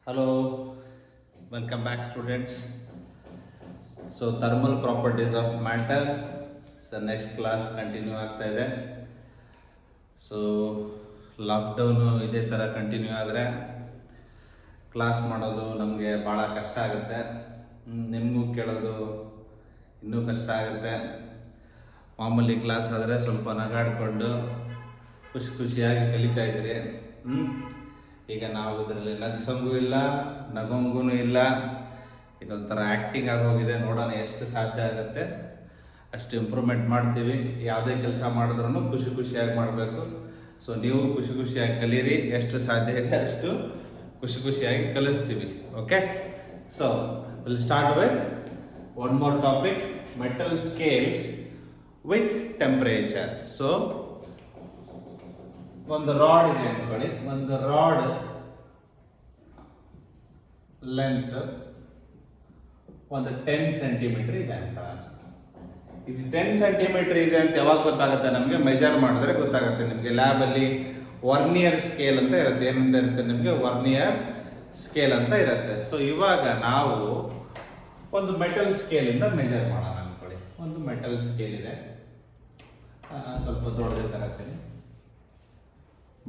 Hello, welcome back students. So thermal properties of matter. So next class continue ಆಗ್ತಾ ಇದೆ. So lockdown ಇದೇ ಥರ continue ಆದರೆ class ಮಾಡೋದು ನಮಗೆ ಭಾಳ ಕಷ್ಟ ಆಗುತ್ತೆ. ನಿಮಗೂ ಕೇಳೋದು ಇನ್ನೂ ಕಷ್ಟ ಆಗುತ್ತೆ. ಮಾಮೂಲಿ ಕ್ಲಾಸ್ ಆದರೆ ಸ್ವಲ್ಪ ನಗಾಡಿಕೊಂಡು ಖುಷಿಯಾಗಿ ಕಲಿತಾ ಇದ್ದೀರಿ. ಈಗ ನಾವು ಇದರಲ್ಲಿ ನಗ್ಸಂಗೂ ಇಲ್ಲ, ನಗೋಂಗೂ ಇಲ್ಲ. ಇದೊಂಥರ ಆ್ಯಕ್ಟಿಂಗ್ ಆಗೋಗಿದೆ. ನೋಡೋಣ ಎಷ್ಟು ಸಾಧ್ಯ ಆಗುತ್ತೆ ಅಷ್ಟು ಇಂಪ್ರೂವ್ಮೆಂಟ್ ಮಾಡ್ತೀವಿ. ಯಾವುದೇ ಕೆಲಸ ಮಾಡಿದ್ರೂ ಖುಷಿಯಾಗಿ ಮಾಡಬೇಕು. ಸೊ ನೀವು ಖುಷಿಯಾಗಿ ಕಲೀರಿ. ಎಷ್ಟು ಸಾಧ್ಯ ಇದೆ ಅಷ್ಟು ಖುಷಿಯಾಗಿ ಕಲಿಸ್ತೀವಿ. Okay, so will start with one more topic, metal scales with temperature. So ಒಂದು ರಾಡ್ ಇದೆ ಅನ್ಕೊಳ್ಳಿ. ಒಂದು ರಾಡ್ ಲೆಂತ್ ಒಂದು 10 ಸೆಂಟಿಮೀಟರ್ ಇದೆ ಅನ್ಕೊಳ್ಳೋಣ. ಇದು 10 ಸೆಂಟಿಮೀಟರ್ ಇದೆ ಅಂತ ಯಾವಾಗ ಗೊತ್ತಾಗುತ್ತೆ ನಮಗೆ? ಮೆಜರ್ ಮಾಡಿದ್ರೆ ಗೊತ್ತಾಗುತ್ತೆ. ನಿಮಗೆ ಲ್ಯಾಬಲ್ಲಿ ವರ್ನಿಯರ್ ಸ್ಕೇಲ್ ಅಂತ ಇರುತ್ತೆ. ಏನಂತ ಇರುತ್ತೆ ನಿಮಗೆ? ವರ್ನಿಯರ್ ಸ್ಕೇಲ್ ಅಂತ ಇರುತ್ತೆ. ಸೊ ಇವಾಗ ನಾವು ಒಂದು ಮೆಟಲ್ ಸ್ಕೇಲಿಂದ ಮೆಜರ್ ಮಾಡೋಣ ಅನ್ಕೊಳ್ಳಿ. ಒಂದು ಮೆಟಲ್ ಸ್ಕೇಲ್ ಇದೆ, ಸ್ವಲ್ಪ ದೊಡ್ಡದೇ ತಗೋತೀನಿ.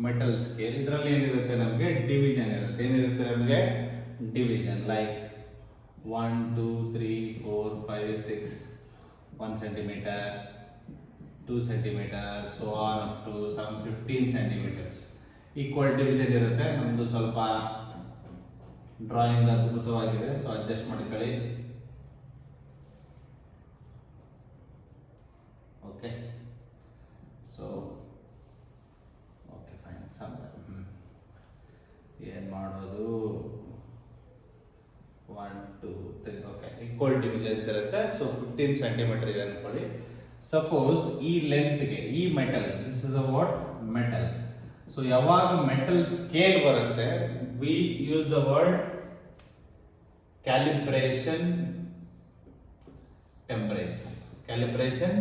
ಮೆಟಲ್ ಸ್ಕೇಲ್, ಇದರಲ್ಲಿ ಏನಿರುತ್ತೆ ನಮಗೆ? ಡಿವಿಷನ್ ಇರುತ್ತೆ. ಏನಿರುತ್ತೆ ನಮಗೆ? Division. Like 1 2 3 4 5 6 1 centimetre, 2 centimetre, so on up to some 15 centimetres equal division ಇರುತ್ತೆ. ನಮ್ಮದು ಸ್ವಲ್ಪ ಡ್ರಾಯಿಂಗ್ ಅದ್ಭುತವಾಗಿದೆ, ಸೊ ಅಡ್ಜಸ್ಟ್ ಮಾಡ್ಕೊಳ್ಳಿ. Okay, so okay fine. ಏನು ಮಾಡೋದು? 1 2 3 ಓಕೆ, ಈಕ್ವಲ್ ಡಿವಿಷನ್ಸ್ ಇರುತ್ತೆ. ಸೊ 15 ಸೆಂಟಿಮೀಟರ್ ಇದೆ ಅನ್ಕೊಳ್ಳಿ. ಸಪೋಸ್ ಈ ಲೆಂತ್ಗೆ ಈ metal, this is a what? Metal. So ಯಾವಾಗ ಮೆಟಲ್ ಸ್ಕೇಲ್ ಬರುತ್ತೆ, we use the word calibration temperature. Calibration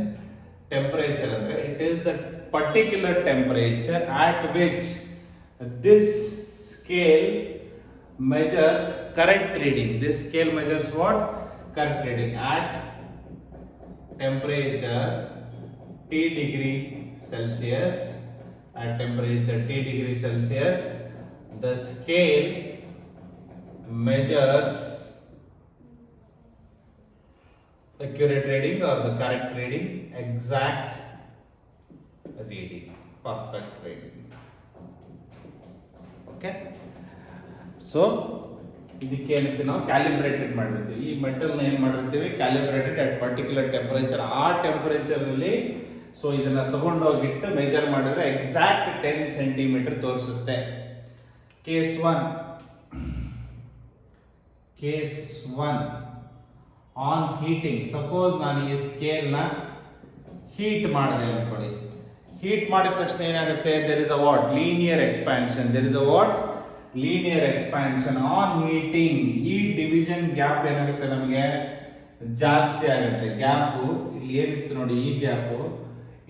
temperature ಅಂದ್ರೆ it is the particular temperature at which this scale measures correct reading. This scale measures what? Correct reading at temperature T degree Celsius. At temperature T degree Celsius, the scale measures accurate reading or the correct reading, exact reading, perfect reading. Okay, so ಇದಕ್ಕೆ ಏನಂತೀವಿ ನಾವು? Calibrated ಮಾಡಿರ್ತೀವಿ. ಈ ಮೆಟಲ್ನ ಏನು ಮಾಡಿರ್ತೀವಿ? Calibrated at particular temperature. ಆ ಟೆಂಪರೇಚರಲ್ಲಿ so ಇದನ್ನ ತಗೊಂಡೋಗಿಟ್ಟು measure ಮಾಡಿದ್ರೆ ಎಕ್ಸಾಕ್ಟ್ 10 ಸೆಂಟಿಮೀಟರ್ ತೋರಿಸುತ್ತೆ. Case 1 on heating. ಸಪೋಸ್ ನಾನು ಈ ಸ್ಕೇಲ್ನ ಹೀಟ್ ಮಾಡಿದೆ ಅನ್ಕೊಳ್ಳಿ. ಹೀಟ್ ಮಾಡಿದ ತಕ್ಷಣ ಏನಾಗುತ್ತೆ? There is a what? Linear expansion. There is a what? Linear expansion. On heating ಈ ಡಿವಿಷನ್ ಗ್ಯಾಪ್ ಏನಾಗುತ್ತೆ ನಮಗೆ? ಜಾಸ್ತಿ ಆಗುತ್ತೆ. ಗ್ಯಾಪು ಇಲ್ಲಿ ಏನಿತ್ತು ನೋಡಿ, ಈ ಗ್ಯಾಪು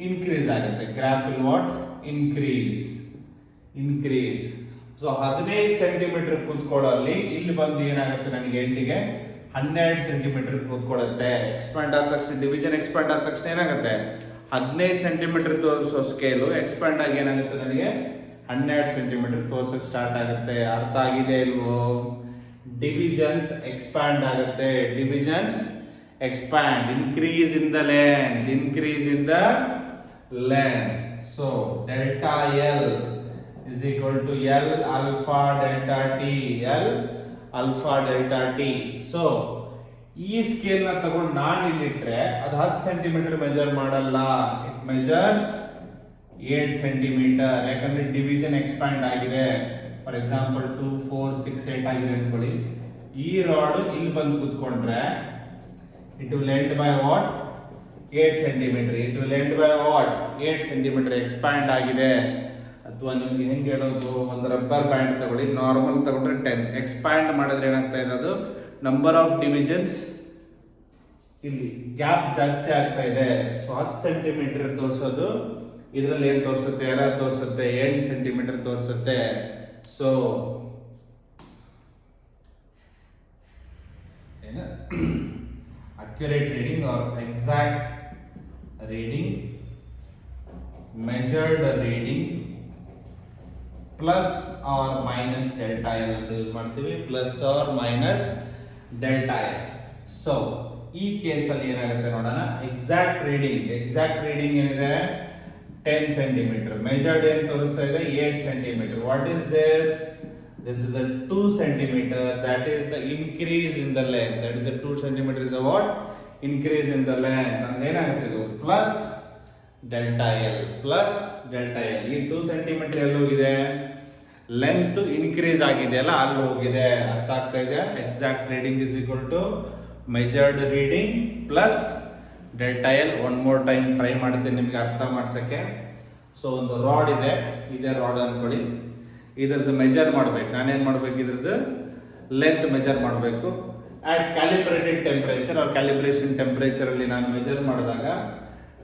ಇನ್ಕ್ರೀಸ್ ಆಗುತ್ತೆ. Gap will what? Increase. So 15 centimetre ಕೂತ್ಕೊಳ್ಳಲ್ಲಿ ಇಲ್ಲಿ ಬಂದು ಏನಾಗುತ್ತೆ ನನಗೆ? ಎಂಟಿಗೆ 12 ಸೆಂಟಿಮೀಟರ್ ಕೂತ್ಕೊಳ್ಳುತ್ತೆ. ಎಕ್ಸ್ಪ್ಯಾಂಡ್ ಆದ ತಕ್ಷಣ, ಡಿವಿಷನ್ ಎಕ್ಸ್ಪ್ಯಾಂಡ್ ಆದ ತಕ್ಷಣ ಏನಾಗುತ್ತೆ? 15 ಸೆಂಟಿಮೀಟರ್ ತೋರಿಸೋ ಸ್ಕೇಲು ಎಕ್ಸ್ಪ್ಯಾಂಡ್ ಆಗಿ ಏನಾಗುತ್ತೆ ನನಗೆ? 12 ಸೆಂಟಿಮೀಟರ್ ತೋರ್ಸಕ್ಕೆ ಸ್ಟಾರ್ಟ್ ಆಗುತ್ತೆ. ಅರ್ಥ ಆಗಿದೆ ಇಲ್ವೋ? ಡಿವಿಷನ್ಸ್ ಎಕ್ಸ್ಪ್ಯಾಂಡ್ ಆಗುತ್ತೆ. Divisions expand. Increase in the length. So delta L is equal to L alpha delta T. L alpha delta T. So ಈ ಸ್ಕೇಲ್ ನ ತಗೊಂಡು ನಾನು ಇಲ್ಲಿಟ್ರೆ ಅದು 10 ಸೆಂಟಿಮೀಟರ್ ಮೆಜರ್ ಮಾಡಲ್ಲ. It measures 8 centimetre. ಯಾಕಂದ್ರೆ ಡಿವಿಷನ್ ಎಕ್ಸ್ಪ್ಯಾಂಡ್ ಆಗಿದೆ. For example 2 4 6 8 ಆಗಿದೆ ಅನ್ಕೊಳ್ಳಿ. ಈ ರಾಡ್ ಇಲ್ಲಿ ಬಂದು ಕೂತ್ಕೊಂಡ್ರೆ it will end by what? 8 centimetre. It will end by what? 8 centimetre expand ಆಗಿದೆ. ಅಥವಾ ನಿಮ್ಗೆ ಹೆಂಗೆ ಹೇಳೋದು? ಒಂದು ರಬ್ಬರ್ ಬ್ಯಾಂಡ್ ತಗೊಳ್ಳಿ. ನಾರ್ಮಲ್ ತಗೊಂಡ್ರೆ 10, ಎಕ್ಸ್ಪ್ಯಾಂಡ್ ಮಾಡಿದ್ರೆ ಏನಾಗ್ತಾ ಇದೆ? ಅದು ನಂಬರ್ ಆಫ್ ಡಿವಿಷನ್ಸ್ ಇಲ್ಲಿ ಗ್ಯಾಪ್ ಜಾಸ್ತಿ ಆಗ್ತಾ ಇದೆ. ಸೊ 10 ಸೆಂಟಿಮೀಟರ್ ತೋರಿಸೋದು ಇದರಲ್ಲಿ ಏನು ತೋರಿಸುತ್ತೆ? ಎರರ್ ತೋರಿಸುತ್ತೆ. 8 ಸೆಂಟಿಮೀಟರ್ ತೋರಿಸುತ್ತೆ. ಸೊ ಏನು accurate reading or exact reading, measured reading plus or minus delta L ಅಂತ ಯೂಸ್ ಮಾಡ್ತೀವಿ, plus or minus delta L. So ಈ ಕೇಸಲ್ಲಿ ಏನಾಗುತ್ತೆ ನೋಡೋಣ. ಎಕ್ಸಾಕ್ಟ್ ರೀಡಿಂಗ್ ಏನಿದೆ 10 ಸೆಂಟಿಮೀಟರ್, ಮೆಜರ್ಡ್ ಏನು ತೋರಿಸ್ತಾ ಇದೆ 8 centimetre. What is this? This is the 2 centimeter, that is the increase in the length. That is the 2 centimeter is a what? Increase in the length. ಅಂದ್ರೆ ಏನಾಗುತ್ತೆ ಇದು plus delta L, plus delta L. ಈ 2 centimetre ಎಲ್ಲಿ ಹೋಗಿದೆ? Length increase ಆಗಿದೆ ಅಲ್ಲ, ಅಲ್ಲಿ ಹೋಗಿದೆ. ಅರ್ಥ ಆಗ್ತಾ ಇದೆ? Exact reading is equal to measured reading plus delta L. One more time try ಮಾಡ್ತೀನಿ ನಿಮ್ಗೆ ಅರ್ಥ ಮಾಡ್ಸಕ್ಕೆ. ಸೊ ಒಂದು ರಾಡ್ ಇದೆ, ಇದೇ ರಾಡ್ ಅನ್ಕೊಳ್ಳಿ. ಇದ್ರದ್ದು ಮೆಜರ್ ಮಾಡ್ಬೇಕು. ನಾನೇನು ಮಾಡ್ಬೇಕು? ಇದ್ರದ್ದು ಲೆಂತ್ ಮೆಜರ್ ಮಾಡಬೇಕು. ಆಟ್ calibrated temperature R calibration temperature ಅಲ್ಲಿ ನಾನು ಮೆಜರ್ ಮಾಡಿದಾಗ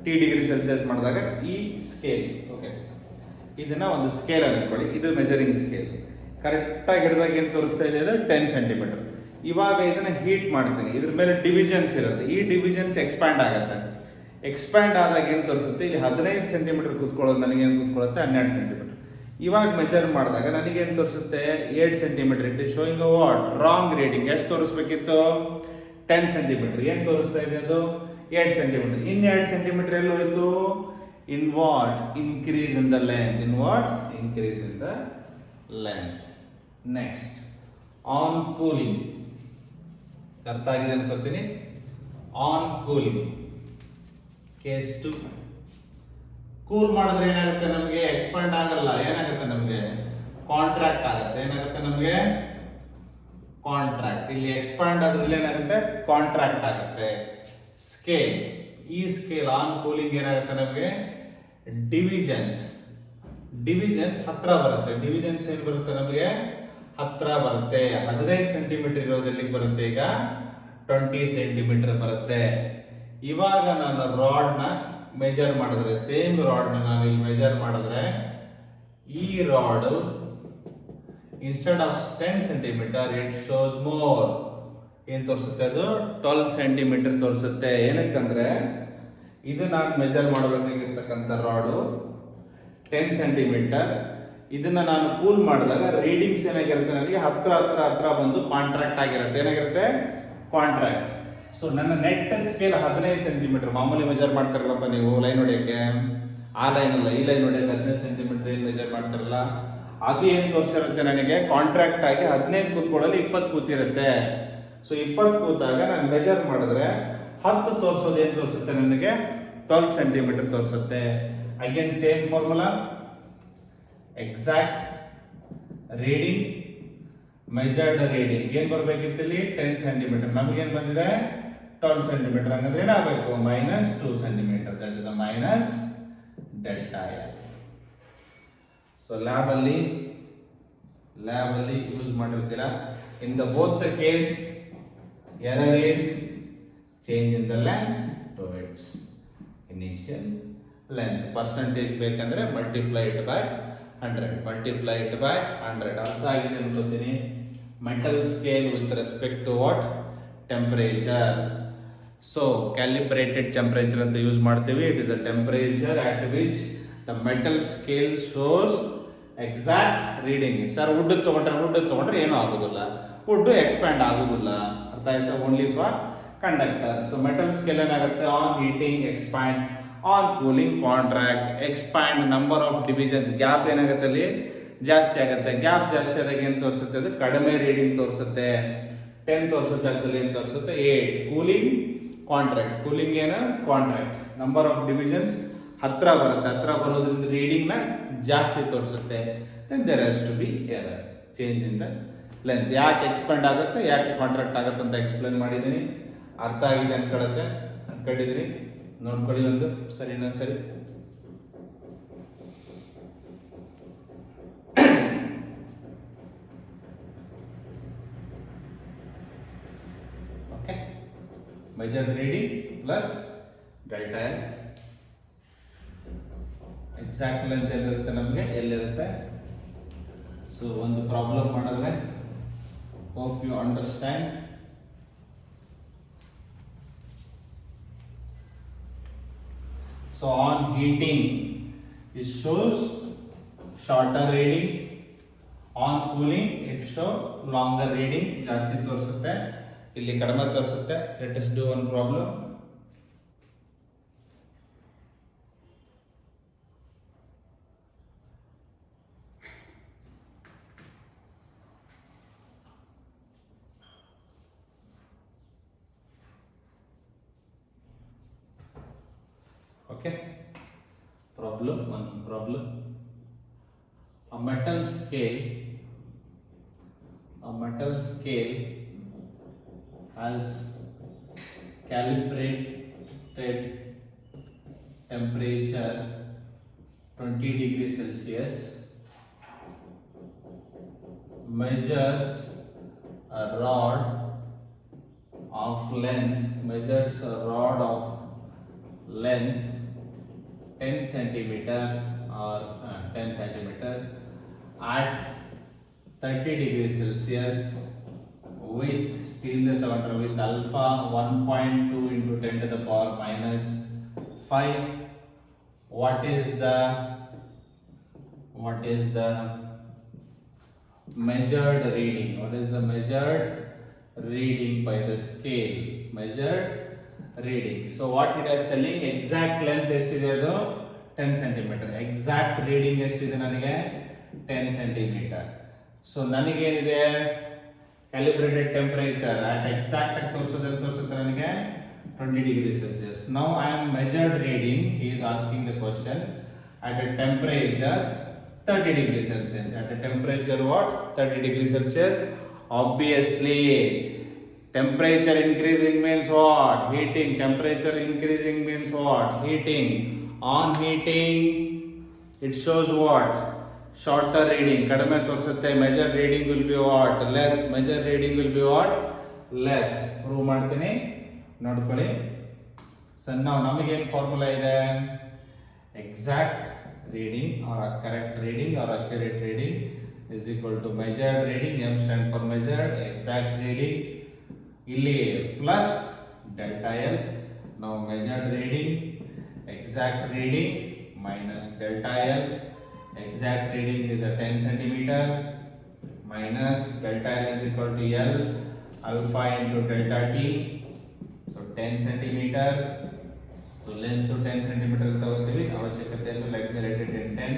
T°C ಮಾಡಿದಾಗ ಈ ಸ್ಕೇಲ್, ಓಕೆ, ಇದನ್ನ ಒಂದು ಸ್ಕೇಲ್ ಅನ್ಕೊಳ್ಳಿ. ಇದು ಮೆಜರಿಂಗ್ ಸ್ಕೇಲ್. ಕರೆಕ್ಟಾಗಿ ಹಿಡಿದಾಗ ಏನು ತೋರಿಸ್ತಾ ಇದೆ? ಅದು 10 ಸೆಂಟಿಮೀಟರ್. ಇವಾಗ ಇದನ್ನ ಹೀಟ್ ಮಾಡ್ತೀನಿ. ಇದ್ರ ಮೇಲೆ ಡಿವಿಷನ್ಸ್ ಇರುತ್ತೆ. ಈ ಡಿವಿಷನ್ಸ್ ಎಕ್ಸ್ಪ್ಯಾಂಡ್ ಆಗುತ್ತೆ. ಎಕ್ಸ್ಪ್ಯಾಂಡ್ ಆದಾಗ ಏನು ತೋರಿಸುತ್ತೆ? ಇಲ್ಲಿ 15 ಸೆಂಟಿಮೀಟರ್ ಕೂತ್ಕೊಳ್ಳೋದು ನನಗೇನು ಕೂತ್ಕೊಳ್ಳುತ್ತೆ? 12 ಸೆಂಟಿಮೀಟರ್. ಇವಾಗ ಮೆಜರ್ ಮಾಡಿದಾಗ ನನಗೇನು ತೋರಿಸುತ್ತೆ? 8 centimetre. It is showing a what? Wrong reading. ಎಷ್ಟು ತೋರಿಸ್ಬೇಕಿತ್ತು? 10 ಸೆಂಟಿಮೀಟರ್. ಏನು ತೋರಿಸ್ತಾ ಇದೆ ಅದು? 8 ಸೆಂಟಿಮೀಟರ್. ಇನ್ 2 ಸೆಂಟಿಮೀಟರ್ ಎಲ್ಲಿ ಹೋಯಿತು? In what? Increase in the length. In what? Increase in the length. Next on cooling. ಅರ್ಥ ಆಗಿದೆ ಅನ್ಕೋತೀನಿ. On cooling case 2. ಕೂಲ್ ಮಾಡಿದ್ರೆ ಏನಾಗುತ್ತೆ? ನಮಗೆ ಎಕ್ಸ್ಪಾಂಡ್ ಆಗಲ್ಲ. ಏನಾಗುತ್ತೆ? ನಮಗೆ ಕಾಂಟ್ರಾಕ್ಟ್ ಆಗುತ್ತೆ. ಏನಾಗುತ್ತೆ? ನಮಗೆ ಕಾಂಟ್ರಾಕ್ಟ್. ಇಲ್ಲಿ ಎಕ್ಸ್ಪಾಂಡ್ ಆದ್ರೆ ಏನಾಗುತ್ತೆ? ಕಾಂಟ್ರಾಕ್ಟ್ ಆಗುತ್ತೆ. ಸ್ಕೇಲ್, ಈ ಸ್ಕೇಲ್ ಆನ್ ಕೂಲಿಂಗ್ ಏನಾಗುತ್ತೆ? ನಮಗೆ ಡಿವಿಷನ್ಸ್ ಹತ್ರ ಬರುತ್ತೆ. ಡಿವಿಷನ್ಸ್ ಏನು ಬರುತ್ತೆ? ನಮಗೆ ಹತ್ರ ಬರುತ್ತೆ. 15 ಸೆಂಟಿಮೀಟರ್ ಇರೋದೆಲ್ಲಿಗೆ ಬರುತ್ತೆ? ಈಗ 20 ಸೆಂಟಿಮೀಟರ್ ಬರುತ್ತೆ. ಇವಾಗ ನಾನು ರಾಡ್ನ ಮೆಜರ್ ಮಾಡಿದ್ರೆ, ಸೇಮ್ ರಾಡ್ನ ನಾನು ಇಲ್ಲಿ ಮೆಜರ್ ಮಾಡಿದ್ರೆ, ಈ rod instead of 10 centimetre it shows more. ಏನು ತೋರಿಸುತ್ತೆ? ಅದು 12 ಸೆಂಟಿಮೀಟರ್ ತೋರಿಸುತ್ತೆ. ಏನಕ್ಕಂದ್ರೆ ಇದು ನಾನು ಮೆಜರ್ ಮಾಡಬೇಕಾಗಿರ್ತಕ್ಕಂಥ ರಾಡು 10 ಸೆಂಟಿಮೀಟರ್. ಇದನ್ನ ನಾನು ಕೂಲ್ ಮಾಡಿದಾಗ ರೀಡಿಂಗ್ಸ್ ಏನಾಗಿರುತ್ತೆ? ನನಗೆ ಹತ್ರ ಬಂದು ಕಾಂಟ್ರಾಕ್ಟ್ ಆಗಿರುತ್ತೆ. ಏನಾಗಿರುತ್ತೆ? ಕಾಂಟ್ರಾಕ್ಟ್. ಸೊ ನನ್ನ ನೆಟ್ ಸ್ಕೇಲ್ 15 ಸೆಂಟಿಮೀಟರ್. ಮಾಮೂಲಿ ಮೆಜರ್ ಮಾಡ್ತಾರಲ್ಲಪ್ಪ ನೀವು ಲೈನ್ ಹೊಡೆಯೋಕ್ಕೆ, ಆ ಲೈನ್ ಅಲ್ಲ, ಈ ಲೈನ್ ಹೊಡೆಯೋಕೆ 15 ಸೆಂಟಿಮೀಟರ್ ಏನು ಮೆಜರ್ ಮಾಡ್ತಾರಲ್ಲ, ಅದು ಏನು ತೋರಿಸಿರುತ್ತೆ? ನನಗೆ ಕಾಂಟ್ರಾಕ್ಟ್ ಆಗಿ 15 ಕೂತ್ಕೊಳ್ಳಲು 20 ಕೂತಿರುತ್ತೆ. ಸೊ 20 ಕೂತಾಗ ನಾನು ಮೆಜರ್ ಮಾಡಿದ್ರೆ 10 ತೋರಿಸೋದು ಏನು ತೋರಿಸುತ್ತೆ? ನನಗೆ 12 ಸೆಂಟಿಮೀಟರ್ ತೋರಿಸುತ್ತೆ. Again same formula. Exact reading, measured reading. ಏನ್ ಬರ್ಬೇಕಿತ್ತು ಇಲ್ಲಿ? 10 ಸೆಂಟಿಮೀಟರ್. ನಮಗೇನು ಬಂದಿದೆ? 12 ಸೆಂಟಿಮೀಟರ್. ಹಂಗಂದ್ರೆ ಏನಾಗಬೇಕು? -2 centimetre. That is a minus delta L. So lab ಅಲ್ಲಿ ಯೂಸ್ ಮಾಡಿರ್ತೀರಾ. In the both the case error is change in the length to its initial length. Percentage ಬೇಕಂದ್ರೆ multiply it by 100. ಅರ್ಥ ಆಗಿದೆ ಅನ್ಕೋತೀನಿ. Metal scale with respect to what? Temperature. So calibrated temperature ಅಂತ use ಮಾಡ್ತೀವಿ. It is a temperature at which the metal scale shows exact reading. Sir wood ತಗೊಂಡ್ರೆ ಏನೂ ಆಗೋದಿಲ್ಲ. Wood expand ಆಗೋದಿಲ್ಲ. ಅರ್ಥ ಆಯ್ತಾ? Only for conductor. So metal scale ಏನಾಗುತ್ತೆ? On heating expand, on cooling contract. Expand, number of divisions, gap ಏನಾಗುತ್ತೆ? ಅಲ್ಲಿ ಜಾಸ್ತಿ ಆಗುತ್ತೆ. ಗ್ಯಾಪ್ ಜಾಸ್ತಿ ಆದಾಗ ಏನು ತೋರಿಸುತ್ತೆ? ಅದು ಕಡಿಮೆ ರೀಡಿಂಗ್ ತೋರಿಸುತ್ತೆ. 10 ತೋರಿಸೋ ಜಾಗದಲ್ಲಿ ಏನು ತೋರಿಸುತ್ತೆ? 8. Cooling contract. ಕೂಲಿಂಗ್ ಏನು? ಕಾಂಟ್ರಾಕ್ಟ್. ನಂಬರ್ ಆಫ್ ಡಿವಿಷನ್ಸ್ ಹತ್ರ ಬರುತ್ತೆ. ಹತ್ರ ಬರೋದ್ರಿಂದ ರೀಡಿಂಗ್ನ ಜಾಸ್ತಿ ತೋರಿಸುತ್ತೆ. Then there has to be error, change in the length. ಯಾಕೆ ಎಕ್ಸ್ಪ್ಯಾಂಡ್ ಆಗುತ್ತೆ, ಯಾಕೆ ಕಾಂಟ್ರಾಕ್ಟ್ ಆಗುತ್ತೆ ಅಂತ ಎಕ್ಸ್ಪ್ಲೇನ್ ಮಾಡಿದ್ದೀನಿ. ಅರ್ಥ ಆಗಿದೆ ಅನ್ಕೊಂಡಿದ್ದೀನಿ. ನೋಡ್ಕೊಳ್ಳಿ ಒಂದು ಸರಿ, ಇನ್ನೊಂದು ಸರಿ. Okay, measured reading plus delta L. Exact length ಎಲ್ಲಿರುತ್ತೆ? ನಮಗೆ ಎಲ್ಲಿರುತ್ತೆ? ಸೊ ಒಂದು ಪ್ರಾಬ್ಲಮ್ ಮಾಡಿದ್ರೆ hope you understand. So on heating it shows shorter reading, on cooling it show longer reading. ಜಾಸ್ತಿ ತೋರಿಸುತ್ತೆ, ಇಲ್ಲಿ ಕಡಿಮೆ ತೋರಿಸುತ್ತೆ. Let us do one problem. Okay, one problem. A metal scale has calibrated temperature 20 degrees Celsius, measures a rod of length 10 centimeter or 10 centimeter at 30 degrees Celsius with alpha 1.2 into 10 to the power minus 5. What is the measured reading? What is the measured reading by the scale? Measured reading. So what it is telling, exact length ಎಷ್ಟಿದೆ ಅದು 10 centimeter. Exact reading ಎಷ್ಟಿದೆ ನನಗೆ 10 centimeter. So ನನಗೆ ಏನಿದೆ calibrated temperature at exact ಆಗಿ ತೋರಿಸುತ್ತೆ ನನಗೆ 20 degrees Celsius. Now I am measured reading. He is asking the question at a temperature 30 degrees Celsius. At a temperature what? 30 degrees Celsius. Obviously temperature increasing means what? Heating. Temperature increasing means what? Heating. On heating it shows what? Shorter reading. Kadame ತೋರಿಸುತ್ತೆ. Measured reading will be what? Less. Measured reading will be what? Less. Prove ಮಾಡ್ತೀನಿ, ನೋಡ್ಕೊಳ್ಳಿ. So now ನಮಗೆ ಏನು formula ಇದೆ? Exact reading or a correct reading or accurate reading is equal to measured reading. M stand for measured. Exact reading ಇಲ್ಲಿ plus delta L. Now measured reading, exact reading minus delta L. Exact reading is a 10 centimeter minus delta L is equal to L alpha into delta T. So 10 centimeter. So length to 10 centimeter ತಗೋತೀವಿ, ಅವಶ್ಯಕತೆ ಇಲ್ಲ. Let me write it in 10.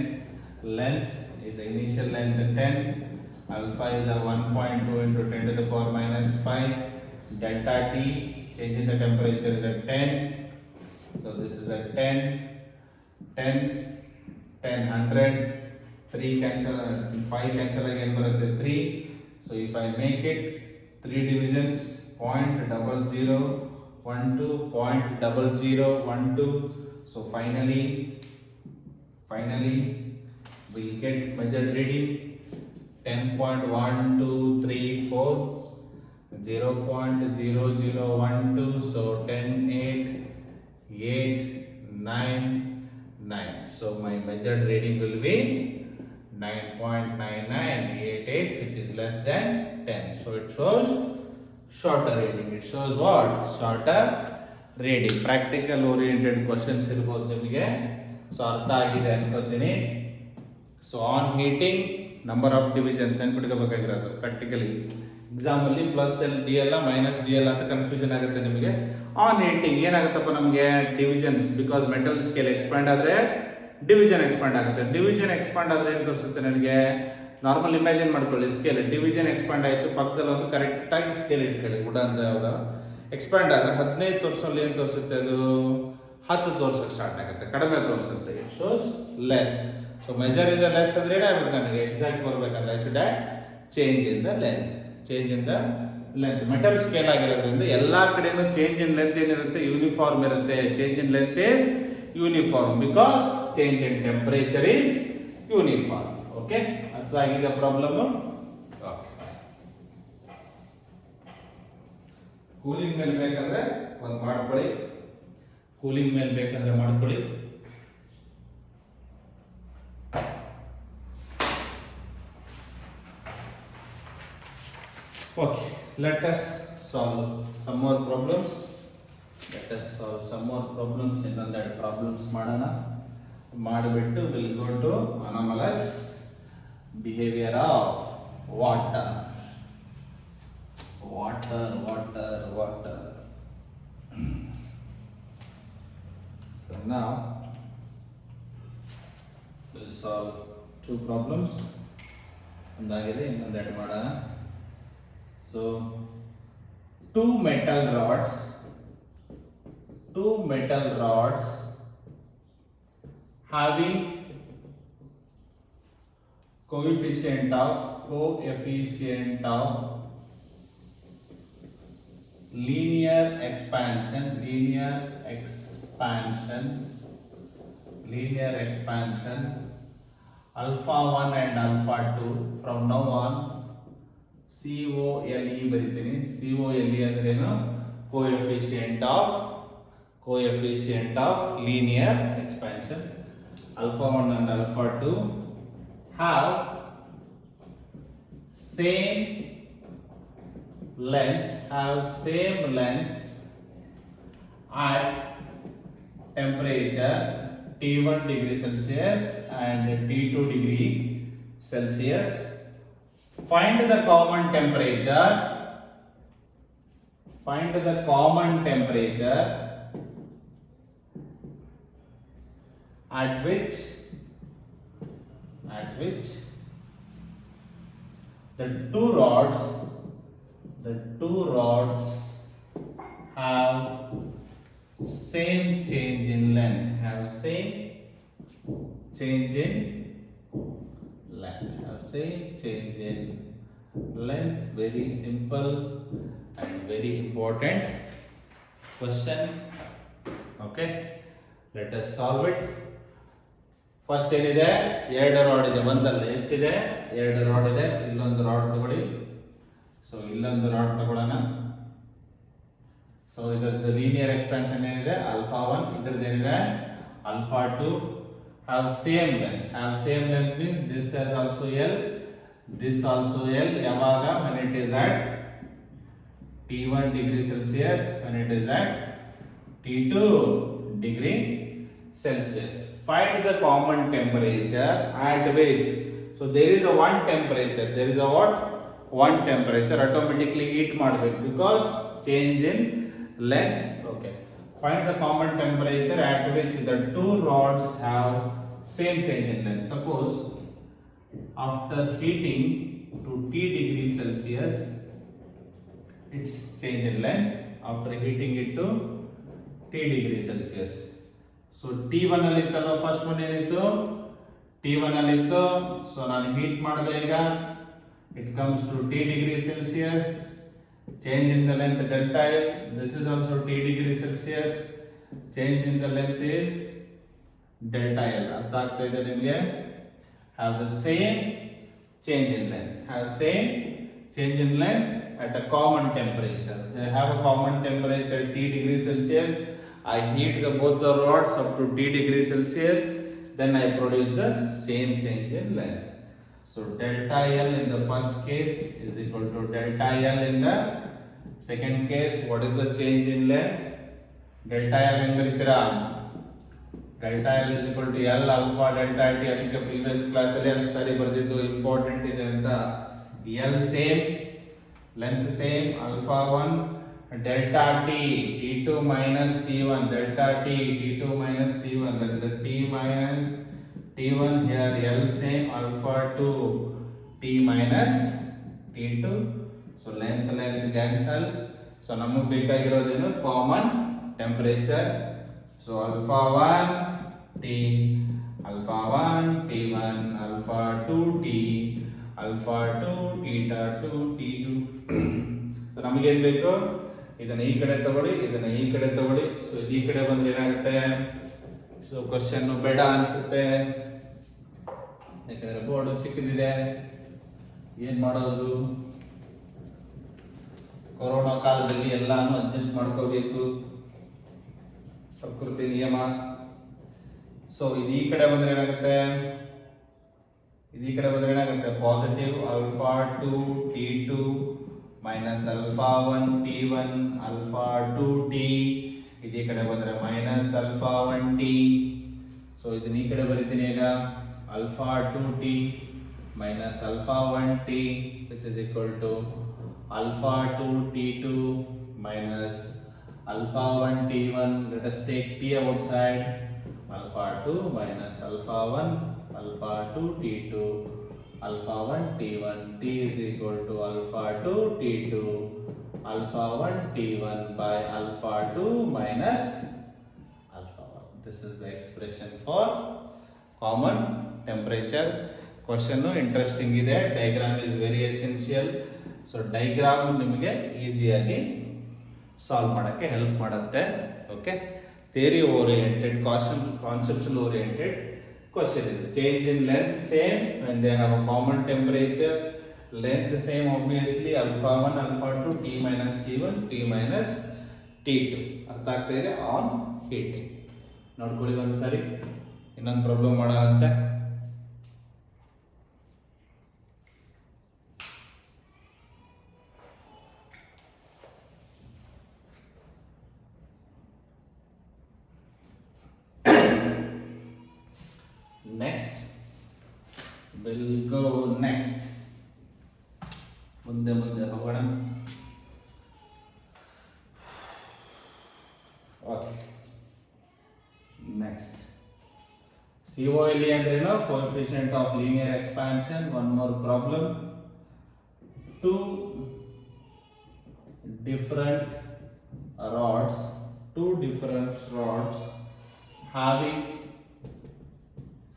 Length is initial length 10. Alpha is a 1.2 into 10 to the power minus 5. Delta T, change in the temperature is at 10. So this is at 10, 100, 3 cancel, 5 cancel again for the 3. So if I make it 3 divisions, 0.0012, 0.0012. So finally we get measured reading 10.1234. 0.0012, so 10.889. So my measured reading will be 9.9988, which is less than 10. So it shows shorter reading. It shows what? Shorter reading. Practical oriented questions ಇರಬಹುದು ನಿಮಗೆ. So ಅರ್ಥ ಆಗಿದೆ ಅನ್ಕೋತೀನಿ. So on heating number of divisions ನೆನಪಿಟ್ಕೋಬೇಕಾಗಿರೋದು practically. Exam ಅಲ್ಲಿ plus L D ಎಲ್ಲ minus D ಎಲ್ಲ ಅಂತ ಕನ್ಫ್ಯೂಷನ್ ಆಗುತ್ತೆ ನಿಮಗೆ. ಆನ್ ಹೀಟಿಂಗ್ ಏನಾಗುತ್ತಪ್ಪ ನಮಗೆ? Divisions, because metal scale expand ಆದರೆ ಡಿವಿಷನ್ ಎಕ್ಸ್ಪ್ಯಾಂಡ್ ಆಗುತ್ತೆ. ಡಿವಿಷನ್ ಎಕ್ಸ್ಪ್ಯಾಂಡ್ ಆದರೆ ಏನು ತೋರಿಸುತ್ತೆ ನನಗೆ? ನಾರ್ಮಲ್ ಇಮ್ಯಾಜಿನ್ ಮಾಡ್ಕೊಳ್ಳಿ, ಸ್ಕೇಲ್ ಡಿವಿಷನ್ ಎಕ್ಸ್ಪ್ಯಾಂಡ್ ಆಯಿತು, ಪಕ್ಕದಲ್ಲಿ ಒಂದು ಕರೆಕ್ಟಾಗಿ ಸ್ಕೇಲ್ ಇಟ್ಕೊಳ್ಳಿ. ಉಡಾನ್ ಯಾವುದು ಎಕ್ಸ್ಪ್ಯಾಂಡ್ ಆದರೆ 15 ತೋರಿಸೋಲ್ಲಿ ಏನು ತೋರಿಸುತ್ತೆ? ಅದು 10 ತೋರ್ಸೋಕೆ ಸ್ಟಾರ್ಟ್ ಆಗುತ್ತೆ, ಕಡಿಮೆ ತೋರಿಸುತ್ತೆ. It shows less. So measure is a less ಅಂದರೆ ಏನಾಗಬೇಕು ನನಗೆ? ಎಕ್ಸಾಕ್ಟ್ ಬರಬೇಕಂದ್ರೆ I should add change in the length. Change in the length metal scale ಆಗಿರೋದ್ರಿಂದ ಎಲ್ಲ ಕಡೆನೂ ಚೇಂಜ್ ಇನ್ ಲೆಂತ್ ಏನಿರುತ್ತೆ? ಯೂನಿಫಾರ್ಮ್ ಇರುತ್ತೆ. Change in length is uniform because change in temperature is uniform. Okay, ಅರ್ಥ ಆಗಿದೆ ಪ್ರಾಬ್ಲಮ್? ಓಕೆ. ಕೂಲಿಂಗ್ ಮೇಲೆ ಬೇಕಂದ್ರೆ ಒಂದು ಮಾಡ್ಕೊಳ್ಳಿ, ಕೂಲಿಂಗ್ ಮೇಲೆ ಬೇಕಂದ್ರೆ ಮಾಡ್ಕೊಳ್ಳಿ. Okay, let us solve some more problems. Let us solve some more problems. ಇನ್ನೊಂದೆರಡು ಪ್ರಾಬ್ಲಮ್ಸ್ ಮಾಡೋಣ. ಮಾಡಿಬಿಟ್ಟು will go to anomalous behaviour of water. Water. So now we'll solve two problems. ಒಂದಾಗಿದೆ, ಇನ್ನೊಂದೆರಡು ಮಾಡೋಣ. So two metal rods having coefficient of linear expansion alpha 1 and alpha 2. From now on COLE ಬರೀತೀನಿ. COLE ಅಂದ್ರೇನು? coefficient of linear expansion. Alpha 1 and alpha 2 have same lengths at temperature T1 degree Celsius and T2 degree Celsius. Find the common temperature at which the two rods have same change in length. Very simple and very important question. Okay, let us solve it. First ಏನಿದೆ? ಎರಡು rod ಇದೆ, ಒಂದಲ್ಲ, ಎಷ್ಟಿದೆ? ಎರಡು rod ಇದೆ. ಇಲ್ಲೊಂದು rod ತಗೊಳ್ಳಿ. So ಇಲ್ಲೊಂದು ರಾಡ್ ತಗೊಳ್ಳೋಣ. ಸೊ ಇದರದ್ದು ಲೀನಿಯರ್ ಎಕ್ಸ್ಪಾನ್ಷನ್ ಏನಿದೆ? ಆಲ್ಫಾ 1. ಇದರದ್ದು ಏನಿದೆ? Alpha 2. have same length means this is also L, this also L. ಯಾವಾಗ? when it is at T1 degree Celsius, when it is at T2 degree Celsius. Find the common temperature at which, so there is a one temperature, one temperature. Automatically heat ಮಾಡಬೇಕು because change in length. Okay, find the common temperature at which the two rods have same change in length. Suppose after heating to T degree Celsius, its change in length after heating it to T degree Celsius. So T1 ಅಲ್ಲಿ ಇತ್ತಲ್ಲ, first one ಏನಿತ್ತು? T1 ಅಲ್ಲಿ ಇತ್ತು. So ನಾನು heat ಮಾಡಿದೆ ಈಗ, it comes to T degree Celsius. Change in the length delta F. This is also T degree Celsius. Change in the length is delta L. ಅರ್ಥ ಆಗ್ತಾ ಇದೆ ನಿಮಗೆ? Have the same change in length. At a common temperature. They have a common temperature T degree Celsius. I heat both the rods up to T degree Celsius. Then I produce the same change in length. So delta L in the first case is equal to delta L in the second case. What is the change in length? Delta L ಹೆಂಗ್ ಬರೀತೀರಾ? delta L is equal to L alpha delta T. ಅದಕ್ಕೆ previous class ಅಲ್ಲಿ ಎಷ್ಟು ಸಾರಿ ಬರ್ದಿತ್ತು, important ಇದೆ ಅಂತ. L same, length same, alpha 1 delta T, T2 minus T1, delta T, T2 minus T1, that is the T minus T1 here. L same, alpha 2 T minus T2. So length cancel. So ನಮಗೆ ಬೇಕಾಗಿರೋದೇನು? Common temperature. So alpha 1 T, alpha 1 T1, alpha 2 T, alpha 2 theta 2 T2. So ನಮಗೆ ಏನು ಬೇಕು? ಇದನ್ನ ಈ ಕಡೆ ತಗೊಳ್ಳಿ, ಇದನ್ನ ಈ ಕಡೆ ತಗೊಳ್ಳಿ. ಸೊ ಈ ಕಡೆ ಬಂದ್ರೆ ಏನಾಗುತ್ತೆ? ಸೊ ಕ್ವಶನ್ ಬೇಡ ಅನ್ಸುತ್ತೆ, ಯಾಕಂದ್ರೆ ಬೋರ್ಡ್ ಚಿಕ್ಕದಿದೆ. ಏನ್ ಮಾಡೋದು? ಕೊರೋನಾ ಕಾಲದಲ್ಲಿ ಎಲ್ಲಾನು ಅಡ್ಜಸ್ಟ್ ಮಾಡ್ಕೋಬೇಕು, ಪ್ರಕೃತಿ ನಿಯಮ. ಸೊ ಇದು ಈ ಕಡೆ ಬಂದ್ರೆ ಏನಾಗುತ್ತೆ? Positive alpha 2 T2 minus alpha 1 T1 alpha 2 T ಇದು ಈ ಕಡೆ ಬಂದರೆ ಮೈನಸ್ ಅಲ್ಫಾ 1t. ಸೊ ಇದನ್ನ ಈ ಕಡೆ ಬರಿತೀನಿ ಈಗ alpha 2t minus alpha 1t which is equal to alpha 2t2 minus alpha 1 t1. Let us take t outside. Alpha 2 minus alpha 1 alpha 2 t2 alpha 1 t1. T is equal to alpha 2 t2 alpha 1 t1 by alpha 2 minus alpha 1. This is the expression for common temperature. Question interesting ide. Diagram is very essential. So diagram ನಿಮಗೆ ಈಸಿಯಾಗಿ solve ಮಾಡೋಕ್ಕೆ help ಮಾಡುತ್ತೆ. Okay, theory oriented conceptual oriented question ಇದು. Change in length same when they have a common temperature. Length same obviously alpha 1 alpha 2 T minus T one T minus T two. ಅರ್ಥ ಆಗ್ತಾ ಇದೆ? On heating ನೋಡ್ಕೊಳ್ಳಿ ಒಂದ್ಸರಿ. ಇನ್ನೊಂದು problem ಮಾಡೋಣಂತೆ. Next, we'll go next. ಮುಂದೆ ಹೋಗೋಣ. ಓಕೆ, ನೆಕ್ಸ್ಟ್ COLE ಅಂದ್ರೇನು? Coefficient of linear expansion. One more problem. Two different rods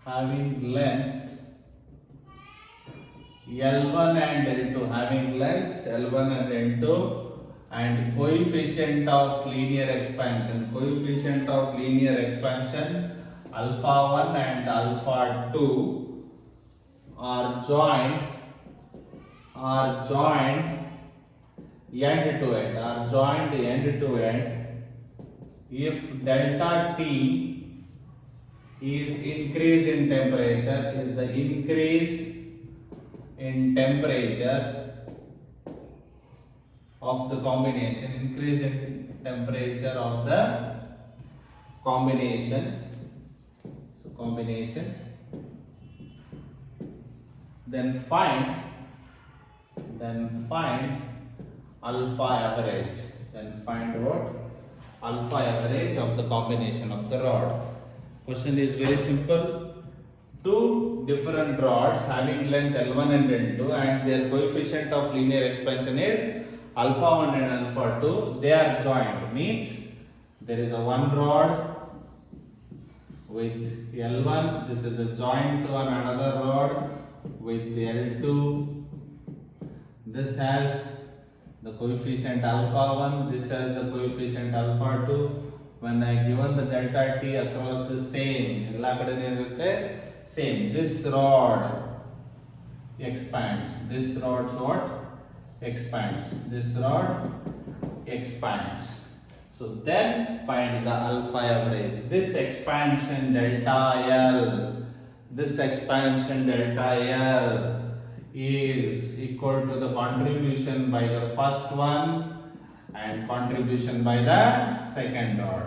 having lengths L1 and L2, having lengths L1 and L2 and coefficient of linear expansion alpha 1 and alpha 2 are joined end to end if delta T is increase in temperature, is the increase in temperature of the combination, so combination, then find alpha average. Find what? Alpha average of the combination of the rod. Question is very simple. Two different rods having length L1 and L2 and their coefficient of linear expansion is alpha 1 and alpha 2. They are joined. Means there is a one rod with L1. This is a joint to another rod with L2. This has the coefficient alpha 1. This has the coefficient alpha 2. When I given the delta T across the same, ಎಲ್ಲ ಕಡೆ ಏನಿರುತ್ತೆ same. This rod expands. This rod's what? Expands. This rod expands. So then find the alpha average. This expansion delta L is equal to the contribution by the first one and contribution by the second rod.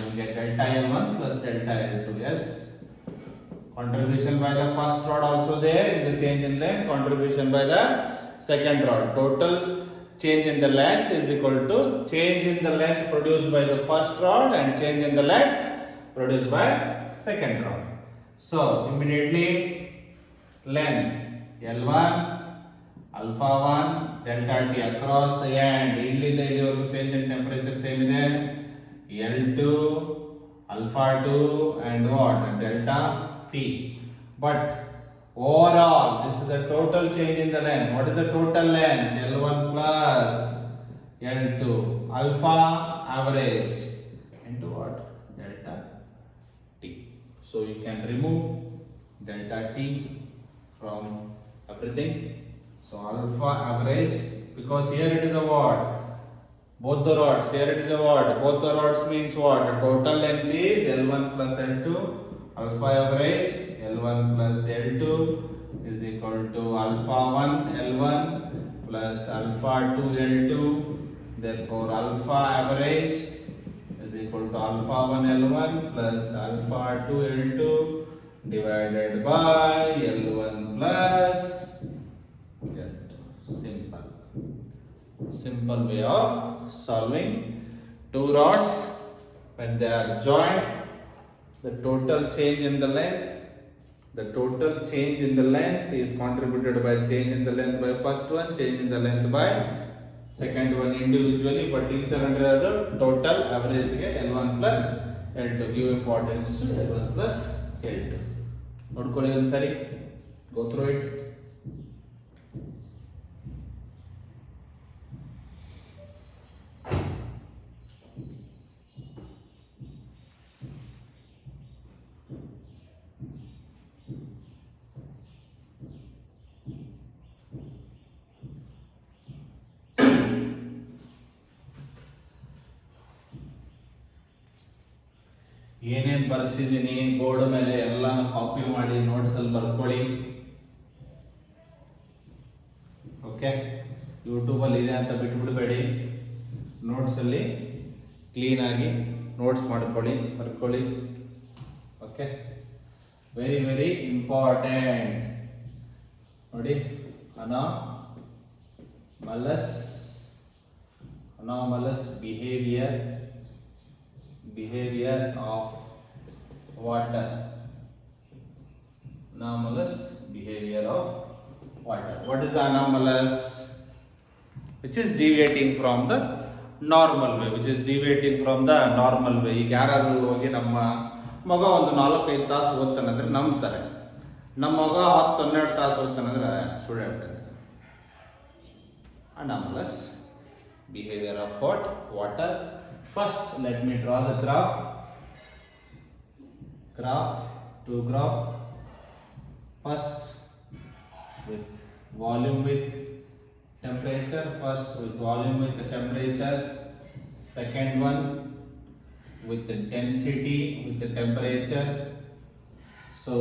You get delta L1 plus delta L2. Yes, contribution by the first rod also there in the change in length, contribution by the second rod. Total change in the length is equal to change in the length produced by the first rod and change in the length produced by second rod. So immediately length L1 alpha 1 delta T across the end, ಇಲ್ಲಿಂದ ಇಲ್ಲಿವರೆಗೂ change in temperature same ಇದೆ. L2 alpha 2 and what? Delta T. But overall this is a total change in the length. What is the total length? L1 plus L2 alpha average into what? Delta T. So you can remove delta T from everything. So alpha average, because here it is a what? Both the rods, here it is a what? Both the rods means what? The total length is L1 plus L2. Alpha average L1 plus L2 is equal to alpha 1 L1 plus alpha 2 L2. Therefore alpha average is equal to alpha 1 L1 plus alpha 2 L2 divided by L1 plus L2. Simple way of solving. Two rods, when they are joined, the total change in the length is contributed by change in the length by first one, change in the length by second one individually, but in the total average L1 plus L2. Give importance to L1 plus L2. ನೋಡ್ಕೊಳ್ಳಿ ಒಂದ್ಸರಿ, go through it. ಏನೇನು ಬರ್ಸಿದ್ದೀನಿ board ಮೇಲೆ ಎಲ್ಲ copy ಮಾಡಿ notes ಅಲ್ಲಿ ಬರ್ಕೊಳ್ಳಿ. Okay, YouTube ಅಲ್ಲಿ ಇದೆ ಅಂತ ಬಿಟ್ಬಿಡಬೇಡಿ. ನೋಟ್ಸ್ ಅಲ್ಲಿ ಕ್ಲೀನ್ ಆಗಿ ನೋಟ್ಸ್ ಮಾಡ್ಕೊಳ್ಳಿ, ಬರ್ಕೊಳ್ಳಿ. Okay, very very important. ನೋಡಿ, anomalous behavior of water. Anomalous behavior of water. What is anomalous? Which is deviating from the normal way. ಈಗ ಯಾರಾದರೂ ಹೋಗಿ ನಮ್ಮ ಮಗ ಒಂದು 4-5 ತಾಸು ಓದ್ತಾನಂದ್ರೆ ನಂಬ್ತಾರೆ, ನಮ್ಮ ಮಗ 10-12 ತಾಸು ಓದ್ತಾನಂದ್ರೆ ಸುಳ್ಳು ಹೇಳ್ತಾರೆ. Anomalous behavior of water. First, let me draw the graph. First with volume with temperature. Second one with the density with the temperature. So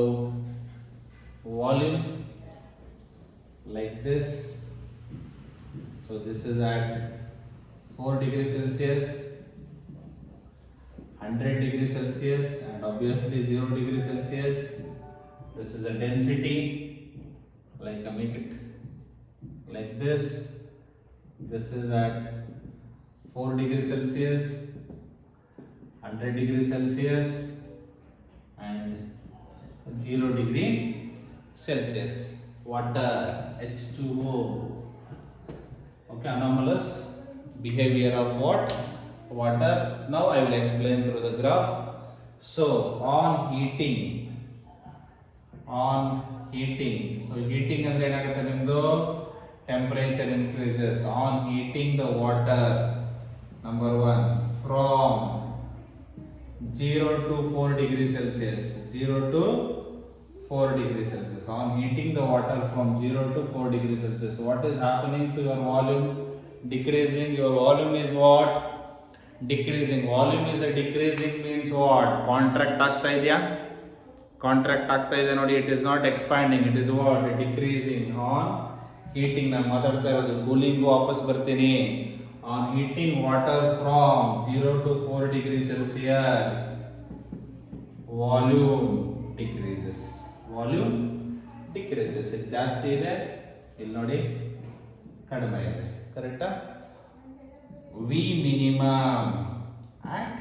volume like this. So this is at 4 degrees Celsius, 100 degrees Celsius, and obviously 0 degrees Celsius. This is a density, like I make it like this. This is at 4 degrees Celsius, 100 degrees Celsius, and 0 degree Celsius. Water, H2O. Okay, anomalous behavior of water. Now I will explain through the graph. So on heating, so heating ಅಂದ್ರೆ ಏನಾಗುತ್ತೆ ನಿಮ್ಮದು, temperature increases. On heating the water, number 1, from 0 to 4 degrees Celsius. On heating the water from 0 to 4 degrees Celsius, what is happening to your volume? Decreasing. Your volume is what? Decreasing. Volume is a decreasing means what? Contract ಆಗ್ತಾ ಇದೆ ನೋಡಿ. It is not expanding, it is what? Decreasing. On heating, ನಾನು ಮಾತಾಡ್ತಾ ಇರೋದು cooling ವಾಪಸ್ ಬರ್ತೀನಿ. On heating water from 0 to 4 degrees Celsius, volume decreases. ಇದು ಜಾಸ್ತಿ ಇದೆ, ಇಲ್ಲಿ ನೋಡಿ ಕಡಿಮೆ ಇದೆ. ಕರೆಕ್ಟಾ? V minimum at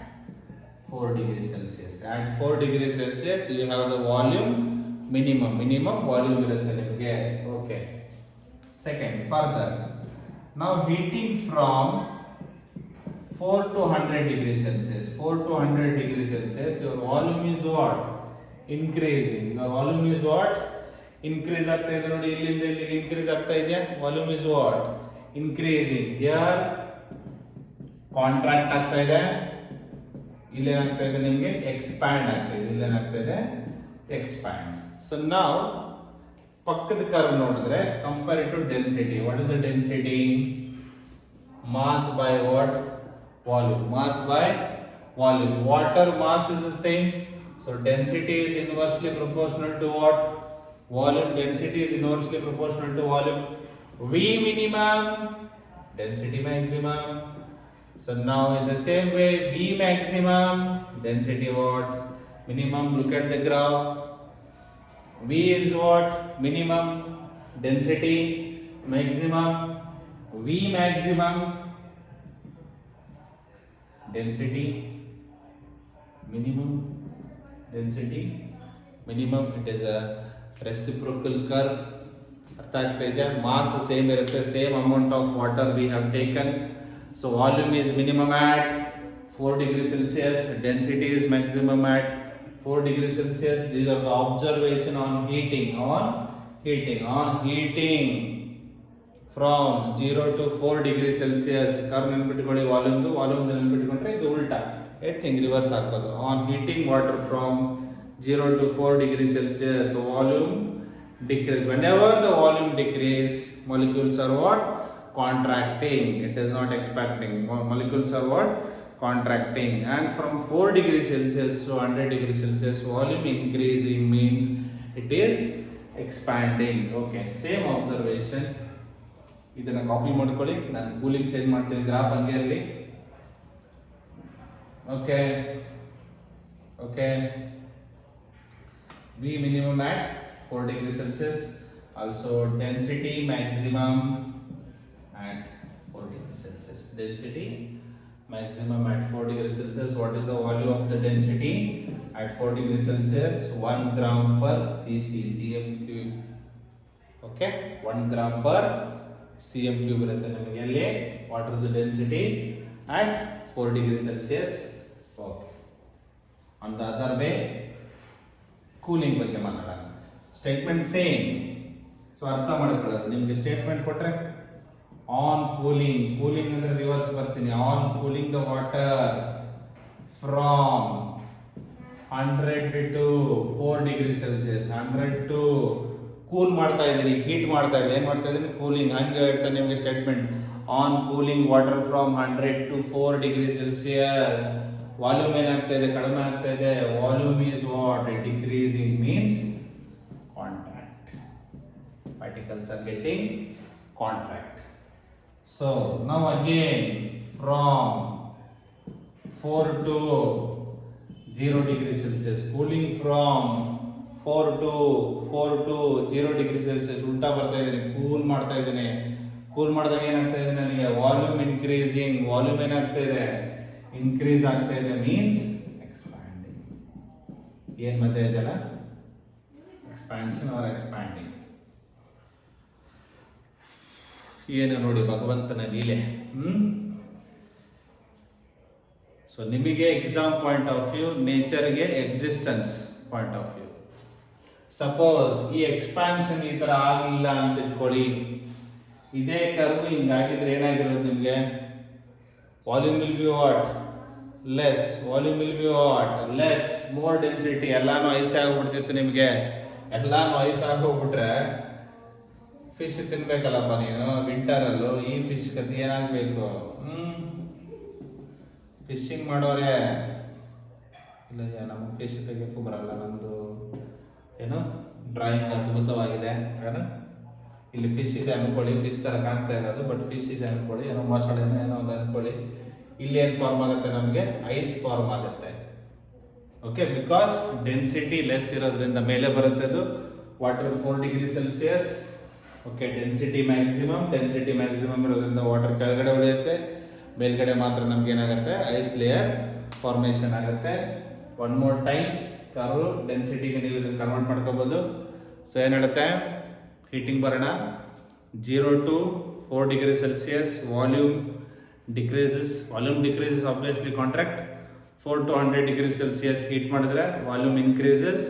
4 degrees Celsius. At 4 degrees Celsius you have the volume minimum volume ಇರುತ್ತೆ ನಿಮಗೆ. Okay. Second, further, now heating from 4 to 100 degrees Celsius. 4 to 100 degrees Celsius, your volume is what? Increasing. Your volume is what? Increase ಆಗ್ತಾ ಇದೆ ನೋಡಿ, ಇಲ್ಲಿಂದ ಇಲ್ಲಿಗೆ increase ಆಗ್ತಾ ಇದೆಯಾ? Volume is what? Increasing. Here contract ಆಗ್ತಾ ಇದೆ, ಇಲ್ಲೇನಾಗ್ತಾ ಇದೆ ನಿಮಗೆ? ಎಕ್ಸ್ಪ್ಯಾಂಡ್ ಆಗ್ತಾ ಇದೆ. ಇಲ್ಲೇನಾಗ್ತಾ ಇದೆ? ಎಕ್ಸ್ಪ್ಯಾಂಡ್. ಸೊ ನಾವು ಪಕ್ಕದ ಕರ್ವ್ ನೋಡಿದ್ರೆ compare to density. What is the density? Mass by what? Volume. Mass by volume. Water mass is the same, so density is inversely proportional to what? Volume. Density is inversely proportional to volume. V minimum, density maximum. So now in the same way, V maximum, density what? Minimum, look at the graph. V is what? Minimum, density, maximum. V maximum, density, minimum, density, minimum. It is a reciprocal curve. ಅರ್ಥ ಆಗ್ತಾ ಇದೆ. Mass same ಇರುತ್ತೆ, same amount of water we have taken. So volume is minimum at 4 degrees Celsius, density is maximum at 4 degrees Celsius. These are the observation on heating from 0 to 4 degrees Celsius. Curve ನೆನ್ಪಿಟ್ಕೊಳ್ಳಿ, volume ನೆನ್ಪಿಟ್ಕೊಂಡ್ರೆ ಇದು ಉಲ್ಟಾ ಎತ್ತಿಂಗ್ reverse ಹಾಕೋದು. On heating water from 0 to 4 degrees Celsius, volume decrease. Whenever the volume decrease, molecules are what? Contracting. It is not expanding. Molecules are what? Contracting. And from 4 degrees Celsius to 100 degrees Celsius, volume increasing means it is expanding. Okay, same observation. ಇದನ್ನ copy ಮಾಡ್ಕೊಳ್ಳಿ, ನಾನು cooling change ಮಾಡ್ತೀನಿ, graph ಹಂಗೆ ಇರಲಿ. Okay V minimum at 4 degrees Celsius. Also density maximum at 4 degrees Celsius. Density maximum at 4 degrees Celsius. What is the value of the density at 4 degrees Celsius? 1 gram per cm cube. Okay, 1 gram per cm cube ಇರುತ್ತೆ ನಮಗೆ ಅಲ್ಲಿ ವಾಟರ್ದು density at 4 degrees Celsius. Okay. On the other way, cooling ಬಗ್ಗೆ ಮಾತಾಡೋಣ. Statement same. So ಅರ್ಥ ಮಾಡ್ಕೊಳ್ಳೋದು, ನಿಮಗೆ statement ಕೊಟ್ಟರೆ ಆನ್ ಕೂಲಿಂಗ್ ಅಂದರೆ ರಿವರ್ಸ್ ಬರ್ತೀನಿ. On cooling the water from 100 to 4 degrees Celsius. 100 to cool ಮಾಡ್ತಾ ಇದ್ದೀನಿ, ಹೀಟ್ ಮಾಡ್ತಾ ಇದ್ದೀನಿ. ಏನು ಮಾಡ್ತಾ ಇದ್ದೀನಿ? ಕೂಲಿಂಗ್. ಹಂಗೆ ಹೇಳ್ತಾನೆ ನಿಮಗೆ statement. On cooling water from 100 to 4 degrees Celsius. Volume ಏನಾಗ್ತಾ ಇದೆ? ಕಡಿಮೆ ಆಗ್ತಾ ಇದೆ. Volume is what? Decreasing means contract. Particles are getting contract. So now again from 4 to 0 degrees Celsius. Cooling from 4 to 0 degrees Celsius. ಉಲ್ಟಾ ಬರ್ತಾ ಇದ್ದೀನಿ, cool ಮಾಡ್ತಾ ಇದ್ದೀನಿ. ಕೂಲ್ ಮಾಡಿದಾಗ ಏನಾಗ್ತಾ ಇದೆ ನನಗೆ? Volume increasing. ವಾಲ್ಯೂಮ್ ಏನಾಗ್ತಾ ಇದೆ? ಇನ್ಕ್ರೀಸ್ ಆಗ್ತಾ ಇದೆ ಮೀನ್ಸ್ ಎಕ್ಸ್ಪ್ಯಾಂಡಿಂಗ್. ಏನ್ ಮಜಾ ಇದೆಯಲ್ಲ? Expansion or expanding. ಏನು ನೋಡಿ ಭಗವಂತನ ಲೀಲೆ. ಸೊ ನಿಮಗೆ ಎಕ್ಸಾಮ್ ಪಾಯಿಂಟ್ ಆಫ್ ವ್ಯೂ, ನೇಚರ್ಗೆ existence point of view. Suppose ಈ ಎಕ್ಸ್ಪ್ಯಾನ್ಷನ್ ಈ ತರ ಆಗಿಲ್ಲ ಅಂತ ಇಟ್ಕೊಳ್ಳಿ, ಇದೇ ಕರ್ವ್ ಹಿಂಗಾಗಿದ್ರೆ ಏನಾಗಿರೋದು ನಿಮಗೆ? Volume will be what? Less. Volume will be what? Less. More density. ಎಲ್ಲಾನು ಐಸ್ ಆಗೋಗ್ಬಿಡ್ತಿತ್ತು ನಿಮಗೆ. ಎಲ್ಲಾನು ಐಸ್ ಆಗೋಗ್ಬಿಟ್ರೆ ಫಿಶ್ ತಿನ್ಬೇಕಲ್ಲಪ್ಪ ನೀನು ವಿಂಟರಲ್ಲೂ. ಈ ಫಿಶ್ ಕತೆ ಏನಾಗಬೇಕು? ಫಿಶಿಂಗ್ ಮಾಡೋರೆ ಇಲ್ಲ, ನಮಗೆ ಫಿಶ್ ತೆಗಿಯೋಕ್ಕೂ ಬರಲ್ಲ. ನಮ್ಮದು ಏನು ಡ್ರಾಯಿಂಗ್ ಅದ್ಭುತವಾಗಿದೆ. ಇಲ್ಲಿ ಫಿಶ್ ಇದೆ ಅನ್ಕೊಳ್ಳಿ, ಫಿಶ್ ಥರ ಕಾಣ್ತಾ ಇಲ್ಲ ಅದು, ಬಟ್ ಫಿಶ್ ಇದೆ ಅನ್ಕೊಳ್ಳಿ, ಏನೋ ಮೊಸಳೆನೋ ಏನೋ ಒಂದು ಅನ್ಕೊಳ್ಳಿ. ಇಲ್ಲಿ ಏನು ಫಾರ್ಮ್ ಆಗುತ್ತೆ ನಮಗೆ? ಐಸ್ ಫಾರ್ಮ್ ಆಗುತ್ತೆ. ಓಕೆ, ಬಿಕಾಸ್ ಡೆನ್ಸಿಟಿ ಲೆಸ್ ಇರೋದ್ರಿಂದ ಮೇಲೆ ಬರುತ್ತೆ ಅದು. Water 4 degrees Celsius. Okay, density maximum ಇರೋದ್ರಿಂದ ವಾಟರ್ ಕೆಳಗಡೆ ಉಳಿಯುತ್ತೆ, ಮೇಲ್ಗಡೆ ಮಾತ್ರ ನಮ್ಗೆ ಏನಾಗುತ್ತೆ? ಐಸ್ ಲೇಯರ್ ಫಾರ್ಮೇಷನ್ ಆಗುತ್ತೆ. ಒನ್ ಮೋರ್ ಟೈಮ್ ಕರ್ವ್ ಡೆನ್ಸಿಟಿಗೆ ನೀವು ಇದನ್ನು ಕನ್ವರ್ಟ್ ಮಾಡ್ಕೋಬೋದು. ಸೊ ಏನು ಹೇಳುತ್ತೆ? ಹೀಟಿಂಗ್ ಬರೋಣ. 0 to 4 degrees Celsius, volume decreases obviously contract. 4 to 100 degrees Celsius heat ಮಾಡಿದ್ರೆ volume increases,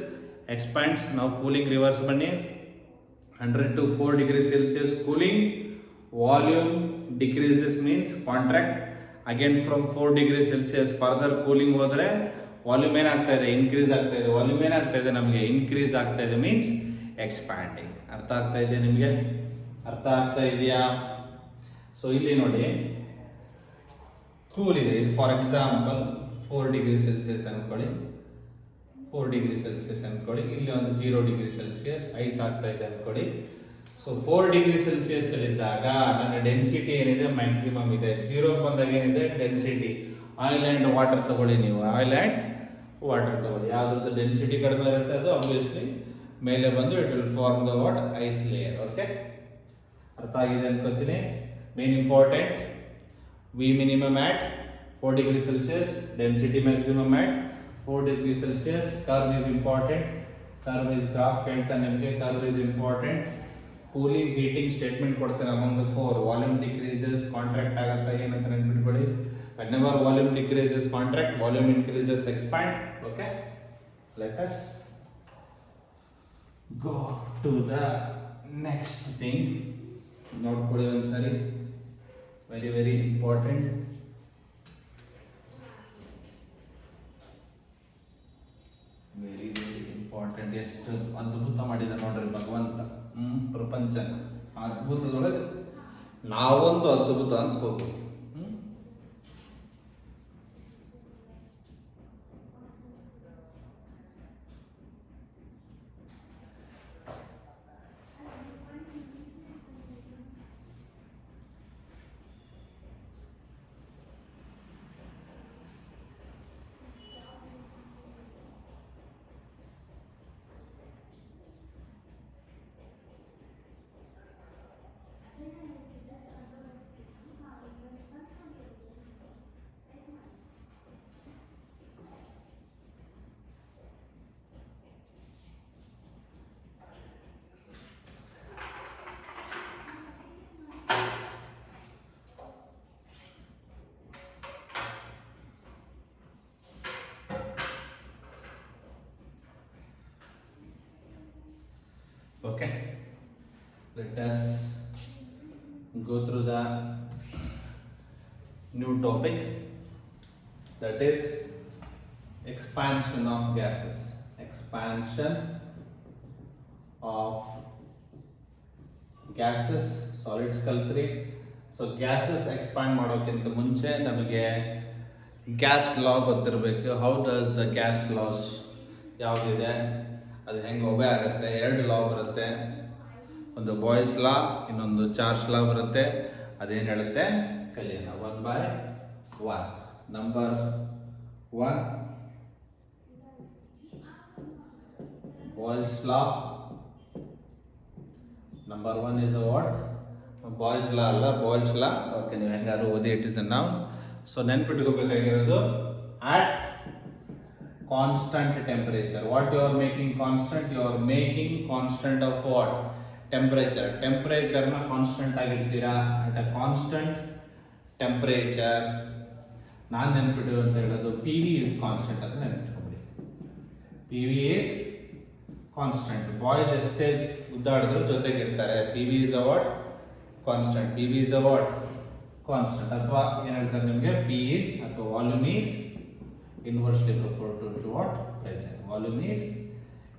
expands. ನಾವು ಕೂಲಿಂಗ್ ರಿವರ್ಸ್ ಬನ್ನಿ. 100 to 4 degrees Celsius cooling, volume decreases means contract. Again from 4 degrees Celsius further cooling ಹೋದ್ರೆ volume ಏನಾಗ್ತಾ ಇದೆ? Increase ಆಗ್ತಾ ಇದೆ. Volume ಏನಾಗ್ತಾ ಇದೆ ನಮಗೆ? ಇನ್ಕ್ರೀಸ್ ಆಗ್ತಾ ಇದೆ ಮೀನ್ಸ್ ಎಕ್ಸ್ಪ್ಯಾಂಡಿಂಗ್. ಅರ್ಥ ಆಗ್ತಾ ಇದೆ ನಿಮಗೆ? ಅರ್ಥ ಆಗ್ತಾ ಇದೆಯಾ? ಸೊ ಇಲ್ಲಿ ನೋಡಿ, ಕೂಲ್ ಇದೆ. ಫಾರ್ ಎಕ್ಸಾಂಪಲ್ 4 degrees Celsius ಅನ್ಕೊಳ್ಳಿ, 4 degrees Celsius ಅನ್ಕೊಳ್ಳಿ. ಇಲ್ಲಿ ಒಂದು 0 degrees Celsius ಐಸ್ ಆಗ್ತಾ ಇದೆ ಅನ್ಕೊಳ್ಳಿ. ಸೊ 4 ಡಿಗ್ರಿ ಸೆಲ್ಸಿಯಸ್ ಇದ್ದಾಗ ನನ್ನ ಡೆನ್ಸಿಟಿ ಏನಿದೆ ಮ್ಯಾಕ್ಸಿಮಮ್ ಇದೆ. 0 ಬಂದಾಗ ಏನಿದೆ ಡೆನ್ಸಿಟಿ. ಆಯಿಲ್ ಆ್ಯಂಡ್ ವಾಟರ್ ತಗೊಳ್ಳಿ, ನೀವು ಆಯಿಲ್ ಆ್ಯಂಡ್ ವಾಟರ್ ತಗೊಳ್ಳಿ, ಯಾವ್ದ್ರದ್ದು ಡೆನ್ಸಿಟಿ ಕಡಿಮೆ ಇರುತ್ತೆ ಅದು ಆಬ್ವಿಯಸ್ಲಿ ಮೇಲೆ ಬಂದು it will form the what ice layer. Okay, ಅರ್ಥ ಆಗಿದೆ ಅನ್ಕೋತೀನಿ. Main important, V minimum at 4 degree Celsius, density maximum at 4 degree Celsius. Curve is important, curve is graph ಕೇಳ್ತಾನೆ ನಿಮಗೆ, curve is important. Cooling heating statement ಕೊಡ್ತೇನೆ among the 4. Volume decreases, contract ಆಗುತ್ತಾ ಏನಂತ ನೆನ್ಪಿಟ್ಕೊಳ್ಳಿ. whenever volume decreases contract, volume increases expand. Okay, let us go to the next thing. ನೋಡ್ಕೊಳ್ಳಿ ಒಂದ್ಸರಿ, very very important. Very very important. ಎಷ್ಟು ಅದ್ಭುತ ಮಾಡಿದ ನೋಡ್ರಿ ಭಗವಂತ, ಪ್ರಪಂಚ ಅದ್ಭುತದೊಳಗೆ ನಾವೊಂದು ಅದ್ಭುತ ಅಂತ ಹೋಗ್ಬೋದು. Okay, let us go through the new topic, that is expansion of gases. Expansion of gases, solids ಕಲ್ತ್ರಿ. ಸೊ ಗ್ಯಾಸಸ್ ಎಕ್ಸ್ಪ್ಯಾಂಡ್ ಮಾಡೋಕ್ಕಿಂತ ಮುಂಚೆ ನಮಗೆ ಗ್ಯಾಸ್ ಲಾ ಗೊತ್ತಿರಬೇಕು. How does the gas laws ಯಾವುದಿದೆ, ಅದು ಹೆಂಗೆ ಒಬೆ ಆಗುತ್ತೆ. 2 ಲಾ ಬರುತ್ತೆ, ಒಂದು ಬಾಯ್ಸ್ ಲಾ, ಇನ್ನೊಂದು ಚಾರ್ಜ್ ಲಾ ಬರುತ್ತೆ. ಅದೇನು ಹೇಳುತ್ತೆ ಕಲಿಯೋಣ 1 by 1. Number 1, Boyle's law. Number 1 is a what? Boyle's law ಅಲ್ಲ, ಬಾಯ್ಸ್ ಲಾ. ಓಕೆ, ನೀವು ಹೆಂಗಾದ್ರು ಓದಿ, it is a known. So ನೆನ್ಪಿಟ್ಕೋಬೇಕಾಗಿರೋದು, at constant temperature. What you are making constant? You are making constant of what? Temperature. Temperature na constant ಆಗಿರ್ತೀರಾ. at a constant temperature ನಾನು ನೆನ್ಪಿಟ್ಟು ಅಂತ ಹೇಳೋದು PV is constant ಅಂತ ನೆನ್ಪಿಟ್ಕೊಂಡ್ಬಿಡಿ. PV is constant. Boys ಎಷ್ಟೇ ಉದ್ದಾಡಿದ್ರು ಜೊತೆಗಿರ್ತಾರೆ. PV is a what? Constant. PV is a what? Constant. ಅಥವಾ ಏನು ಹೇಳ್ತಾರೆ ನಿಮಗೆ, P is ಅಥವಾ volume is inversely proportional to what? Pressure. Volume is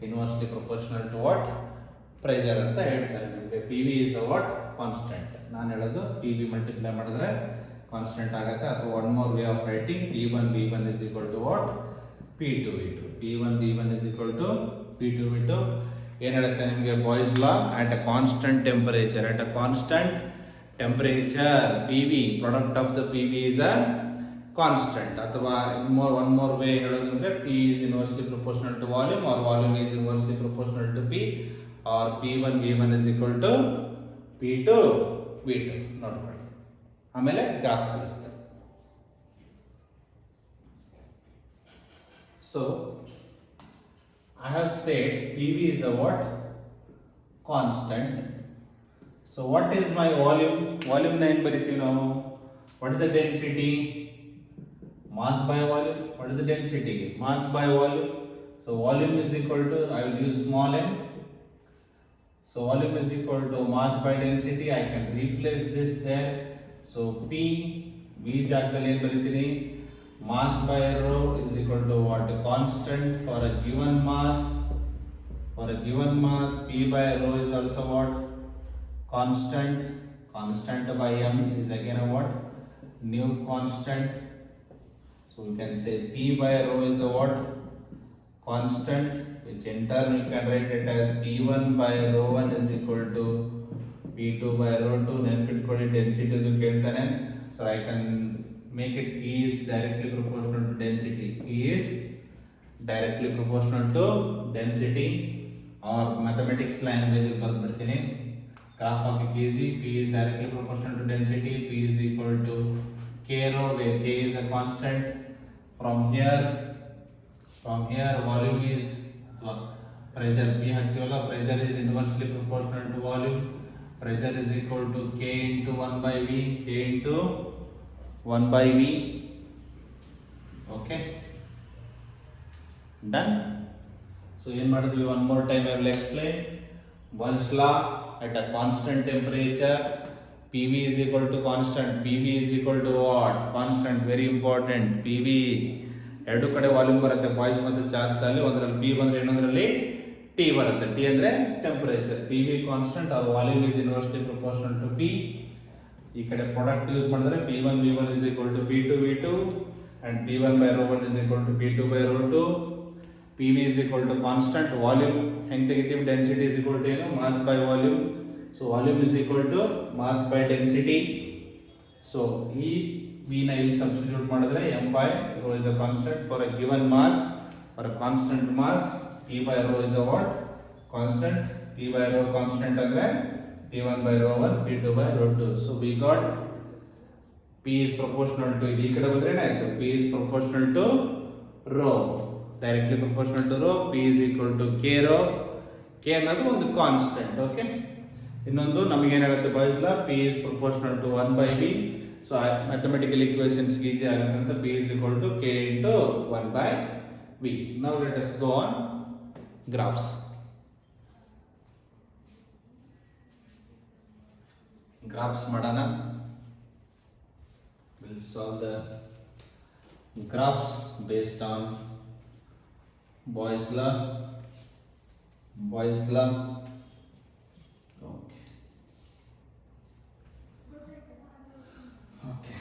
inversely proportional to what? Pressure ಅಂತ ಹೇಳ್ತಾರೆ ನಿಮಗೆ. PV is a what? Constant. ನಾನು ಹೇಳೋದು PV ಮಲ್ಟಿಪ್ಲೈ ಮಾಡಿದ್ರೆ ಕಾನ್ಸ್ಟೆಂಟ್ ಆಗುತ್ತೆ. ಅಥವಾ one more way of writing, P1 V1 is equal to what? P2 V2. P1 V1 is equal to P2 V2. ಏನು ಹೇಳುತ್ತೆ ನಿಮಗೆ boys law? at a constant temperature. at a constant temperature PV, product of the PV is a constant. ಅಥವಾ one more way ಹೇಳೋದಂದ್ರೆ P is inversely proportional to volume, or volume is inversely proportional to P, or P1 V1 is equal to P2 V2. ನೋಡ್ಕೊಳ್ಳಿ, ಆಮೇಲೆ graph ಕಲಿಸ್ತಾರೆ. So I have said PV is a what? Constant. So what is my volume? Volume na ಏನು ಬರಿತೀವಿ ನಾವು? What is the density? Mass by volume. What is the density? Mass by volume. So volume is equal to, I will use small m. So volume is equal to mass by density. I can replace this there. So P, V ಜಾಗದಲ್ಲಿ ಏನು ಬರಿತೀನಿ? Mass by rho is equal to what? Constant for a given mass. For a given mass, P by rho is also what? Constant. Constant by m is again a what? New constant. So we can say P by rho is a what? Constant, which in turn you can write it as P1 by rho 1 is equal to P2 by rho 2 ನೆನಪಿಟ್ಕೊಳ್ಳಿ density ಅದು ಕೇಳ್ತಾನೆ. So I can make it P is directly proportional to density. P is directly proportional to density, or mathematics language ಬರ್ತೀನಿ. Graph of easy. P is directly proportional to density. P is equal to K rho, where K is a constant. From here volume is pressure. P ಹಾಕ್ತೀವಲ್ಲ, pressure is inversely proportional to volume. Pressure is equal to K into 1 by V. K into 1 by V. Okay, done. So ಏನು ಮಾಡಿದ್ವಿ, one more time I will explain. Boyle's law, at a constant temperature PV is equal to constant. PV is equal to what? Constant. Very important. PV ಎರಡು ಕಡೆ volume ಬರುತ್ತೆ, boys ಮತ್ತು charge ಅಲ್ಲಿ. ಒಂದರಲ್ಲಿ P ಬಂದ್ರೆ ಇನ್ನೊಂದರಲ್ಲಿ T ಬರುತ್ತೆ. T ಅಂದ್ರೆ temperature. PV constant, or volume is inversely proportional to P. ಈ ಕಡೆ ಪ್ರಾಡಕ್ಟ್ ಯೂಸ್ ಮಾಡಿದ್ರೆ P1 V1 is equal to P2 V2 and P1 by rho 1 is equal to P2 by rho 2. PV is equal to constant. Volume ಹೆಂಗೆ ತೆಗಿತೀವಿ, density is equal to ಏನು, mass by volume. So volume is equal to mass by density. So ಈ V ನ ಇಲ್ಲಿ substitute ಮಾಡಿದ್ರೆ m by rho is a constant for a given mass or a constant mass. P by rho is a what? Constant. P by rho constant ಅಂದ್ರೆ P1 by rho 1, P2 by rho 2. So we got P is proportional to, ಈ ಕಡೆ ಬಂದ್ರೆ ಏನಾಯ್ತು, P is proportional to rho, directly proportional to rho. P is equal to K rho. K ಅನ್ನೋದು ಒಂದು constant. Okay, ಇನ್ನೊಂದು ನಮಗೆ ಏನು ಹೇಳುತ್ತೆ boys law, P is proportional to 1 by V. So mathematical equations easy ಆಗುತ್ತೆ ಅಂತ P is equal to K into 1 by V. Now let us go on graphs. Graphs ಮಾಡೋಣ. We'll solve the graphs based on Boyle's law. Okay.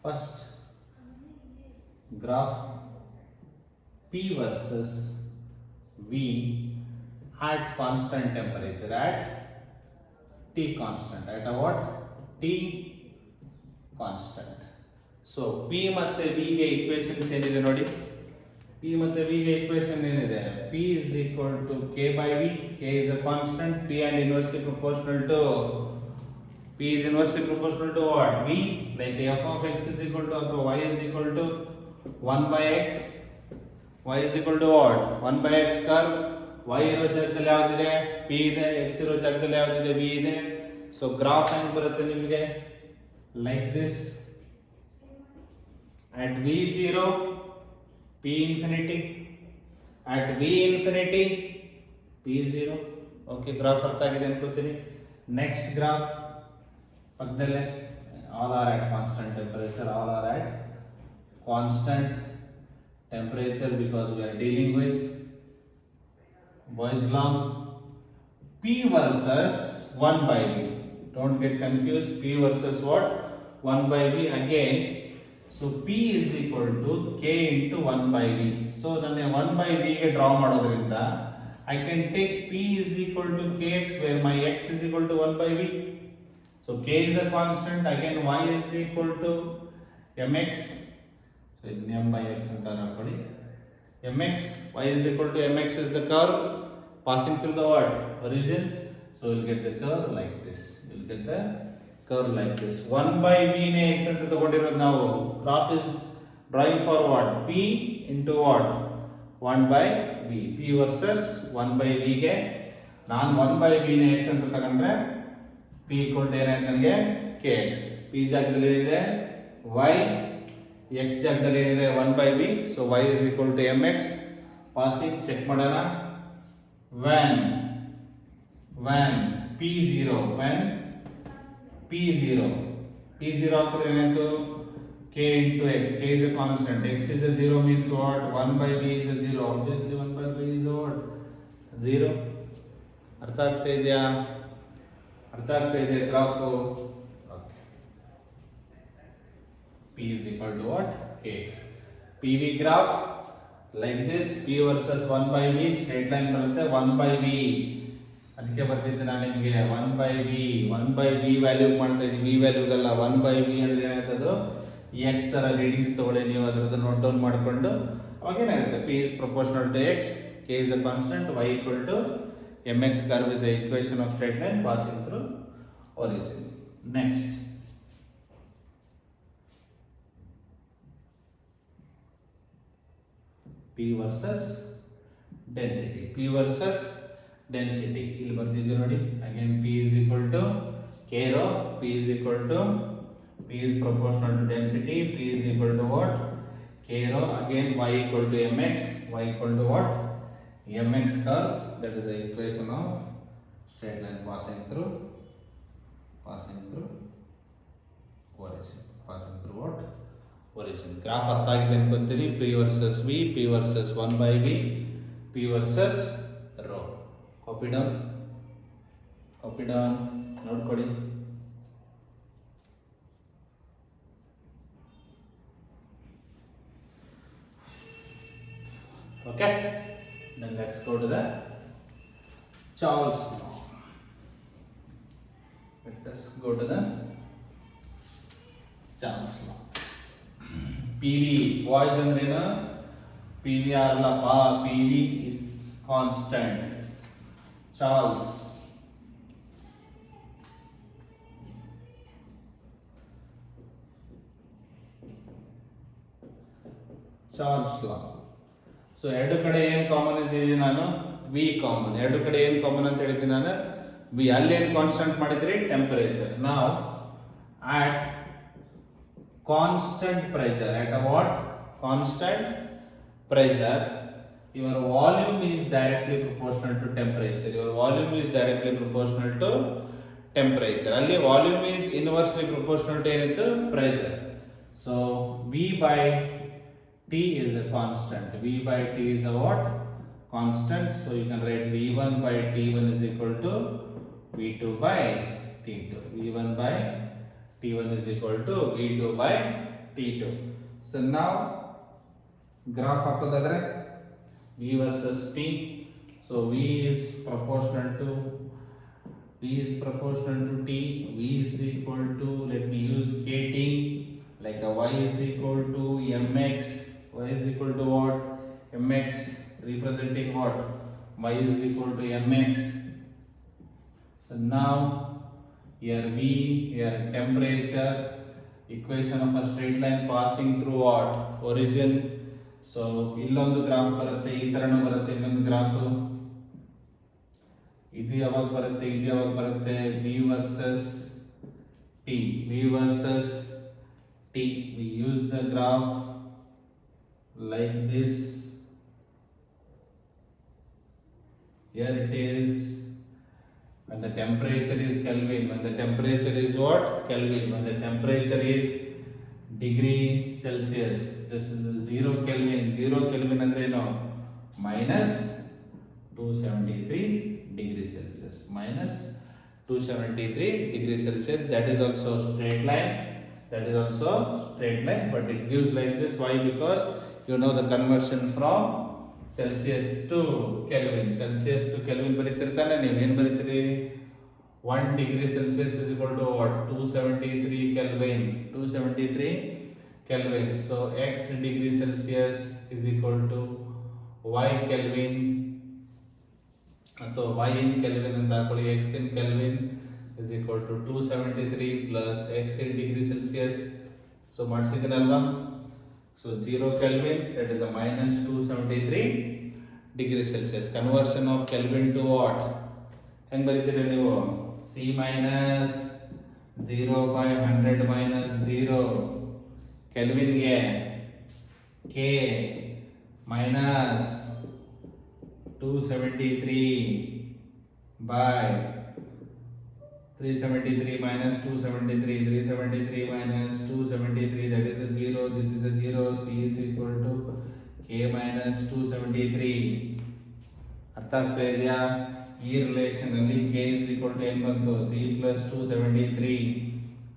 First graph P versus V at constant temperature, at T constant, at a what? T constant. So P ಮತ್ತೆ V ಗೆ equations ಏನಿದೆ ನೋಡಿ. P ಮತ್ತೆ V ಗೆ equation ಏನಿದೆ, P is equal to K by V. K is a constant. P and inversely proportional to, P is inversely proportional to what? V. Like f of x is equal to, ಅಥವಾ y is equal to 1 by x. Y is equal to what? 1 by x curve. y ಇರೋ ಜಾಗದಲ್ಲಿ ಯಾವ್ದಿದೆ, P ಇದೆ. x ಇರೋ ಜಾಗದಲ್ಲಿ ಯಾವ್ದಿದೆ, V ಇದೆ. So graph ಹೆಂಗ್ ಬರುತ್ತೆ ನಿಮಗೆ, like this. at V0 P infinity, at V infinity P0. Okay, graph ಅರ್ಥ ಆಗಿದೆ ಅನ್ಕೋತೀನಿ. ನೆಕ್ಸ್ಟ್ ಗ್ರಾಫ್ ಪಕ್ಕದಲ್ಲೇ, all are at constant temperature, all are at constant temperature because we are dealing with Boyle's law. P versus 1 by V. Don't get confused. P versus what? 1 by V again. So P is equal to K into 1 by V. So ನಾನು 1 by V ಗೆ draw ಮಾಡೋದ್ರಿಂದ I can take P is equal to Kx where my x is equal to 1 by V. So K is a constant. Again y is equal to mx. So ಇದನ್ನ m by x ಅಂತ ಹಾಕೊಳ್ಳಿ. mx, y is equal to mx is the curve passing through the what? Origin. So we'll get the curve like this. 1 by V ನೇ x ಅಂತ ತಗೊಂಡಿರೋದು ನಾವು. Graph is drawing for what? P into what? 1 by V. P versus 1 by V ಗೆ ನಾನು 1 by V ನೇ x ಅಂತ ತಗೊಂಡ್ರೆ P equal to ಏನಾಯ್ತು ನನಗೆ, Kx. P ಜಾಗದಲ್ಲಿ ಏನಿದೆ y, x ಜಾಗದಲ್ಲಿ ಏನಿದೆ 1 by V. So y is equal to mx. Passing check ಮಾಡೋಣ. when P0, when P0 ಹಾಕಿದ್ರೆ ಏನಾಯ್ತು, K into x. K is a constant. X is a 0 means what? 1 by V is a 0. Obviously 1 by V is a what? 0. ಅರ್ಥ ಆಗ್ತಾ ಇದೆಯಾ? ಅರ್ಥ ಆಗ್ತಾ ಇದೆ graph? Okay. P is equal to what? Kx. PV graph like this. P versus 1 by V, straight line ಬರುತ್ತೆ. 1 by V ಅದಕ್ಕೆ ಬರ್ತಿದ್ದೆ ನಾನು ನಿಮಗೆ 1/v ವ್ಯಾಲ್ಯೂ ಮಾಡ್ತಾ ಇದ್ದೀವಿ. ವಿ ವ್ಯಾಲ್ಯೂಗಲ್ಲ, 1/v ಅಂದರೆ ಏನಾಗ್ತದೆ, ಎಕ್ಸ್ ಥರ ರೀಡಿಂಗ್ಸ್ ತಗೊಳ್ಳಿ ನೀವು, ಅದರದ್ದು ನೋಟ್ ಡೌನ್ ಮಾಡಿಕೊಂಡು ಅವಾಗ ಏನಾಗುತ್ತೆ, p is proportional to x, k is a constant, y equal to mx curve is a equation of straight line passing through origin. Next, p versus density. p versus density ಇಲ್ಲಿ ಬರ್ತಿದ್ದೀವಿ ನೋಡಿ. Again p is equal to k rho, p is equal to p is proportional to density, p is equal to what, k rho, again y equal to mx, y equal to what, mx curve, that is the equation of straight line passing through origin, passing through what, origin. ಗ್ರಾಫ್ ಅರ್ಥ ಆಗಿದೆ ಅನ್ಕೊಂತೀರಿ. p versus v, p versus 1/v, p versus rho. Copy down ನೋಡ್ಕೊಡಿ. Okay, then let's go to the Charles law. Let us go to the Charles law. PV voice andrena, PVR la pa, PV is constant. Charles law. So ಎರಡು ಕಡೆ ಏನು common ಅಂತಿದ್ದೀನಿ ನಾನು, V common. ಎರಡು ಕಡೆ ಏನು common ಅಂತ ಹೇಳಿದ್ದೀನಿ ನಾನು, ವಿ. ಅಲ್ಲಿ ಏನು ಕಾನ್ಸ್ಟೆಂಟ್ ಮಾಡಿದ್ರಿ, ಟೆಂಪರೇಚರ್. ನಾವು at constant pressure, at a what, constant pressure, your volume is directly proportional to temperature. Your volume is directly proportional to temperature. ಅಲ್ಲಿ volume is inversely proportional to ಏನಿತ್ತು, pressure. So V by T is a constant. V by T is a what, constant. So you can write V1 by T1 is equal to V2 by T2. V1 by T1 is equal to V2 by T2. So now graph ಹಾಕೋದಾದ್ರೆ V versus T. So V is proportional to T. V is equal to, let me use KT, like a Y is equal to mx. Y is equal to what, mx, representing what, Y is equal to mx. So now here V, here temperature, equation of a straight line passing through what, origin. So ಇಲ್ಲೊಂದು graph ಬರುತ್ತೆ, ಈ ತರನೂ ಬರುತ್ತೆ ಇನ್ನೊಂದು graph. ಇದು ಯಾವಾಗ ಬರುತ್ತೆ, ಇದು ಯಾವಾಗ ಬರುತ್ತೆ, V versus T, V versus T. We use the graph like this. Here it is when the temperature is Kelvin, when the temperature is what, Kelvin, when the temperature is degree Celsius. This is 0 Kelvin. 0 Kelvin ಅಂದ್ರೆ ಏನು, minus 273 degree Celsius. Minus 273 degree Celsius. That is also straight line. That is also straight line. But it gives like this. Why? Because you know the conversion from Celsius to Kelvin. Celsius to Kelvin ಬರೀತಿರ್ತಾನೆ. ನೀವೇನು ಬರೀತೀರಿ, 1 degree Celsius is equal to what, 273 Kelvin. 273 Kelvin. So x degree Celsius is equal to y Kelvin, ಅಥವಾ y in Kelvin ಅಂತ ಹಾಕೊಳ್ಳಿ. x in Kelvin is equal to 273 plus x in degree Celsius. So ಮಾಡಿಸಿದ್ದೀನಲ್ವಾ. So 0 Kelvin, that is a minus 273 degree Celsius. Conversion of Kelvin to what, ಹೆಂಗೆ ಬರೀತೀರಿ ನೀವು, C minus 0 by 100 minus 0 ಕೆಲ್ವಿನ್ಗೆ K minus 273 by 373 minus 273, 373 minus 273, that is a 0, this is a 0, C is equal to K minus 273. ಅರ್ಥ ಆಗ್ತಾ ಇದೆಯಾ? ಈ relation ಅಲ್ಲಿ K is equal to ಏನು ಬಂತು, C plus 273,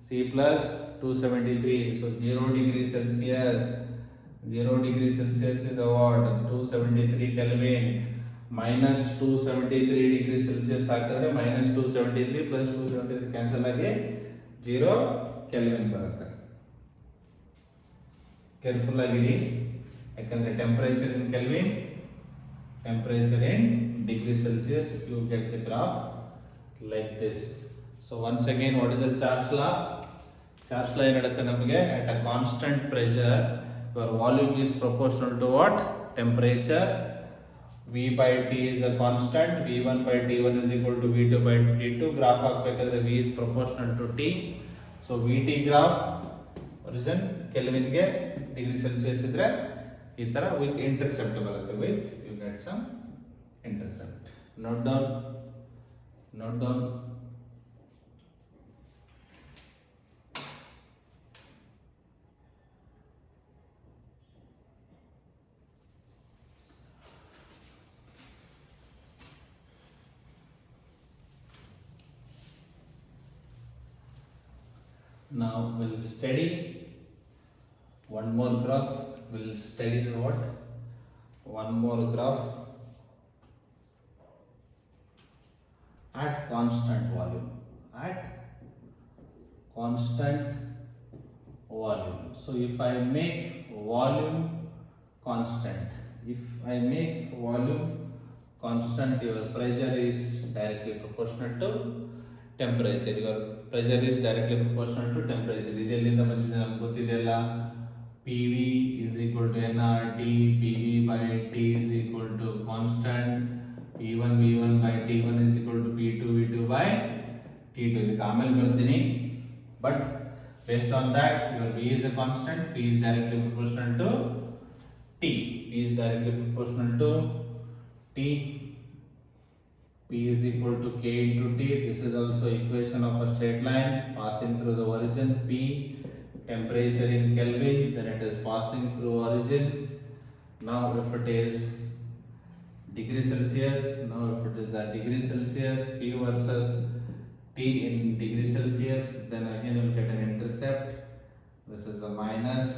C plus 273. So 0 degree Celsius, 0 degree Celsius is what, 273 Kelvin. minus 273 degree Celsius ಹಾಕಿದ್ರೆ minus 273 plus 273 cancel ಆಗಿ 0 kelvin ಬರುತ್ತೆ. ಕೇರ್ಫುಲ್ ಆಗಿರಿ, ಯಾಕಂದ್ರೆ temperature in kelvin, temperature in degree Celsius, you get the graph like this. So once again, what is the charge law? Charge law ಏನು ಹೇಳುತ್ತೆ ನಮಗೆ, at a constant pressure your volume is proportional to what? Temperature. V by T is a constant, V1 by T1 is equal to V2 by T2. graph ಹಾಕಬೇಕಾದ್ರೆ V is proportional to T. So VT graph origin Kelvin ಗೆ degree Celsius ಇದ್ರೆ ಈ ತರ with intercept ಬರುತ್ತೆ, with you get some intercept. Note down. Now we'll study one more graph. We'll study what? One more graph at constant volume. At constant volume. So if I make volume constant, your pressure is directly proportional to temperature. Your pressure is directly proportional to temperature. ಇದೆಲ್ಲಿಂದ ಬಂದಿದೆ ನಮ್ಗೆ ಗೊತ್ತಿದೆಯಲ್ಲ, PV is equal to nRT, PV by T is equal to constant, V1 by T1 is equal to V2 by T2. ಇದಕ್ಕೆ ಆಮೇಲೆ ಬರ್ತೀನಿ, but based on that your V is a constant, P is directly proportional to T. P is directly proportional to T. P is equal to K into T. This is also equation of a straight line passing through the origin. P, temperature in Kelvin, then it is passing through origin. Now if it is degree Celsius, degree Celsius, P versus T in degree Celsius, then again you will get an intercept. This is a minus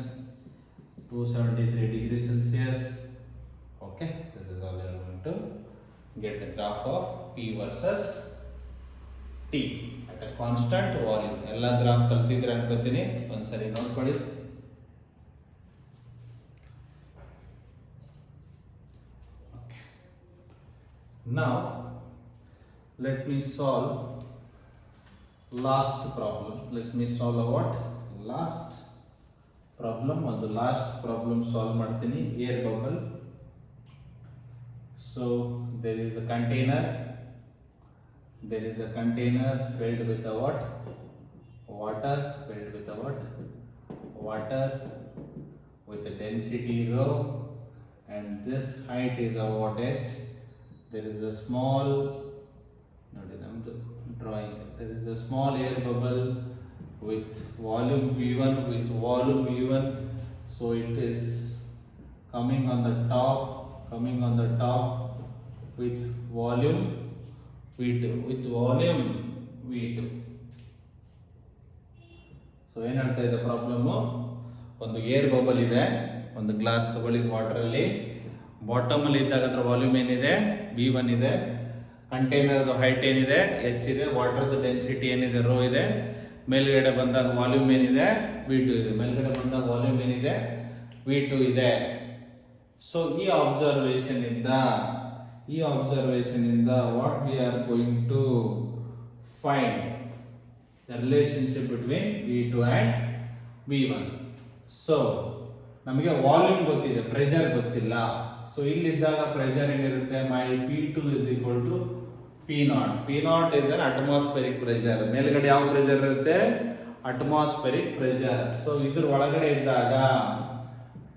273 degree Celsius. Okay, this is all you are going to get the graph of P versus T at a constant volume. ಎಲ್ಲ graph ಕಲ್ತಿದ್ರೆ ಅನ್ಕೋತೀನಿ, ಒಂದ್ಸರಿ ನೋಡ್ಕೊಳ್ಳಿ. Okay. Now let me solve last problem. Let me solve a what? Last problem. ಒಂದು last problem solve ಮಾಡ್ತೀನಿ. Air bubble. So there is a container filled with a what? Water, filled with a what? Water with a density rho, and this height is a what h. There is a small, there is a small air bubble with volume V1, so it is coming on the top with volume V2. So ಏನು ಹೇಳ್ತಾ ಇದೆ problem, ಒಂದು air bubble ಇದೆ, ಒಂದು glass ತಗೊಳ್ಳಿ ವಾಟರಲ್ಲಿ, ಬಾಟಮಲ್ಲಿ ಇದ್ದಾಗ ಅದರ volume ಏನಿದೆ V1 ಇದೆ, ಕಂಟೈನರ್ದು ಹೈಟ್ ಏನಿದೆ h ಇದೆ, ವಾಟರ್ದು ಡೆನ್ಸಿಟಿ ಏನಿದೆ ರೋ ಇದೆ, ಮೇಲ್ಗಡೆ ಬಂದಾಗ ವಾಲ್ಯೂಮ್ ಏನಿದೆ V2 ಇದೆ, ಮೇಲ್ಗಡೆ ಬಂದಾಗ ವಾಲ್ಯೂಮ್ ಏನಿದೆ V2 ಇದೆ. ಸೊ ಈ ಅಬ್ಸರ್ವೇಷನ್ ಇಂದ what we are going to find the relationship between V2 and V1. So ನಮಗೆ ವಾಲ್ಯೂಮ್ ಗೊತ್ತಿದೆ, ಪ್ರೆಷರ್ ಗೊತ್ತಿಲ್ಲ. ಸೊ ಇಲ್ಲಿದ್ದಾಗ ಪ್ರೆಷರ್ ಏನಿರುತ್ತೆ, ಮೈ P2 is equal to P0. P0 is an atmospheric pressure. ಮೇಲ್ಗಡೆ ಯಾವ ಪ್ರೆಷರ್ ಇರುತ್ತೆ, ಅಟ್ಮಾಸ್ಫೆರಿಕ್ ಪ್ರೆಷರ್. ಸೊ ಇದ್ರ ಒಳಗಡೆ ಇದ್ದಾಗ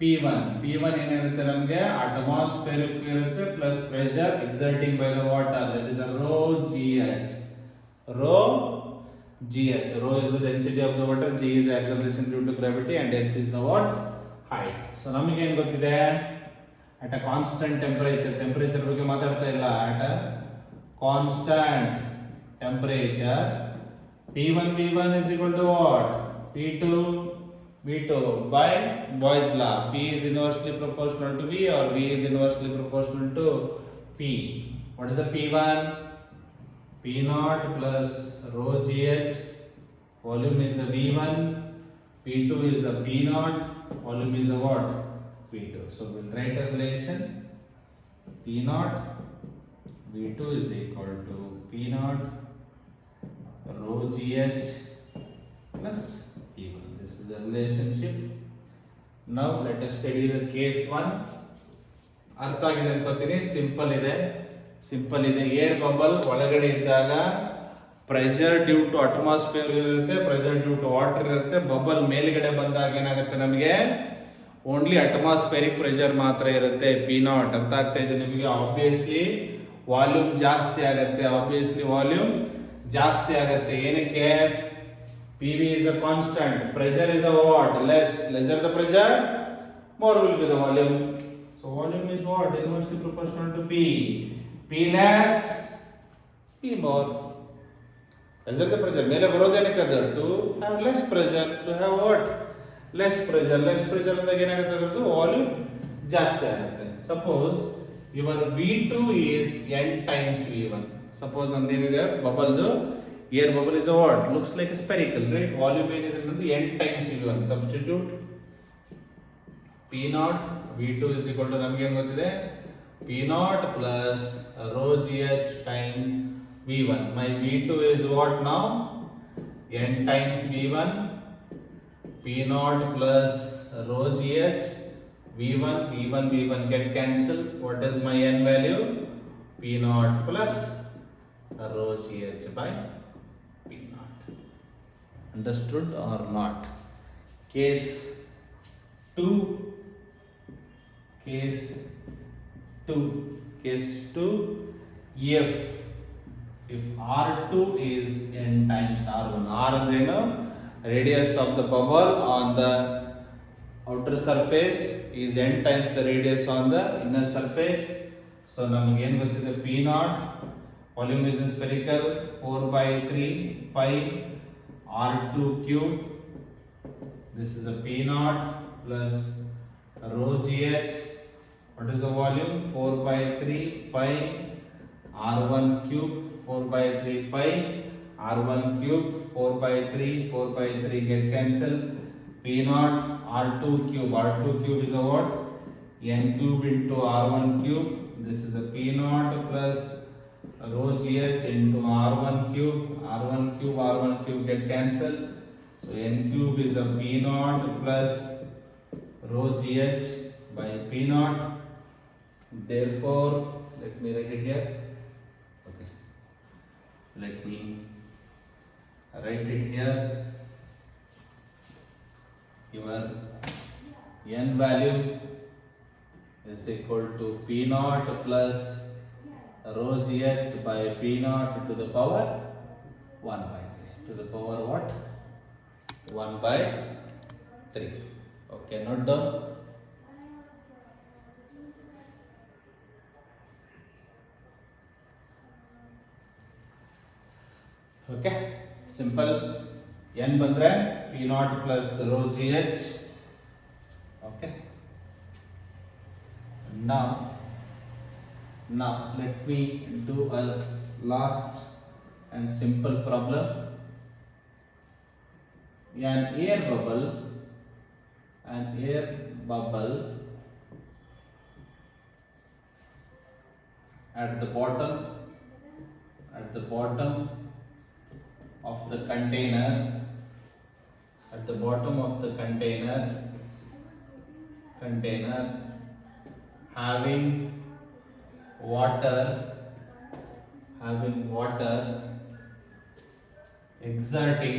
P1 ಏನಿರುತ್ತೆ ನಮಗೆ ಅಟ್ಮಾಸ್ಫಿಯರಿಕ್ ಇರುತ್ತೆ plus pressure exerting by the water, that is rho GH. Rho is the density of the water, G is acceleration due to gravity, and H is the what? Height. So ನಮಗೆ ಏನು ಗೊತ್ತಿದೆ, at a constant temperature ಬಗ್ಗೆ ಮಾತಾಡ್ತಾ ಇಲ್ಲ, at a constant temperature P1 is equal to what? V2 by Boyle's law. P is inversely proportional to V or V is inversely proportional to P. P. What is the P1? P naught plus rho gh. Volume is a V1. P2 is a P naught. Volume is a what? P2. So we'll write a relation. P naught V2 is equal to P naught rho gh plus P1. This is the relationship. Now let us study the case 1. ಅರ್ಥ ಆಗಿದೆ ಅನ್ಕೋತೀನಿ. Simple ಇದೆ air bubble ಒಳಗಡೆ ಇದ್ದಾಗ pressure due to atmosphere ಇರುತ್ತೆ, pressure due to water ಇರುತ್ತೆ. Bubble ಮೇಲ್ಗಡೆ ಬಂದಾಗ ಏನಾಗುತ್ತೆ, ನಮಗೆ ಓನ್ಲಿ ಅಟ್ಮಾಸ್ಫಿಯರಿಕ್ ಪ್ರೆಷರ್ ಮಾತ್ರ ಇರುತ್ತೆ, ಪಿ ನಾಟ್. ಅರ್ಥ ಆಗ್ತಾ ಇದೆ ನಿಮಗೆ? ಆಬ್ವಿಯಸ್ಲಿ ವಾಲ್ಯೂಮ್ ಜಾಸ್ತಿ ಆಗುತ್ತೆ. ಏನಕ್ಕೆ? P V is a constant, pressure is a what, lesser the pressure, more will be the volume. So volume is what? Inversely proportional to P. P less, P more. Lesser the pressure. ಮೇಲೆ ಬರೋದೇನಕ್ಕೆ ಅದು? To have less pressure. To have what? Less pressure ಅಂದಾಗ ಏನಾಗುತ್ತೆ, ಅದರದ್ದು volume ಜಾಸ್ತಿ ಆಗುತ್ತೆ. Suppose your V2 is n times V1. Suppose ನಂದೇನಿದೆ, ಬಬಲ್ದು air bubble is a what? Looks like a spherical, right? Volume ಏನಿದೆ ಅನ್ನೋದು n times V1. Substitute P naught V2 is equal to, ನಮಗೆ ಏನು ಗೊತ್ತಿದೆ? P naught plus rho gh time V1. My V2 is what now? N times V1. P naught plus rho gh V1 get cancelled. What is my n value? P naught plus rho gh by P naught. Understood or not? Case 2. Case 2, if R2 is n times R1. R andrenu radius of the bubble on the outer surface is n times the radius on the inner surface. So ನಮಗೆ ಏನು ಗೊತ್ತಿದೆ? P naught, volume is spherical, 4/3 pi R2 cube. This is the P naught plus rho gh. What is the volume? 4/3 pi R1 cube. 4/3 pi R1 cube. 4/3 get cancelled. P naught R2 cube. R2 cube is a what? N cube into R1 cube. This is a P naught plus rho gh into R1 cube. R1 cube get cancelled. So N cube is a P naught plus rho gh by P naught. Therefore, let me write it here. Okay. Let me write it here. Your n value is equal to P naught plus rho gh by P naught to the power 1/3. To the power what? 1/3. Okay, note down. Okay, simple. N ಬಂದ್ರೆ P naught plus rho gh. Okay. Now let me do a last and simple problem. An air bubble at the bottom of the container, having water exerting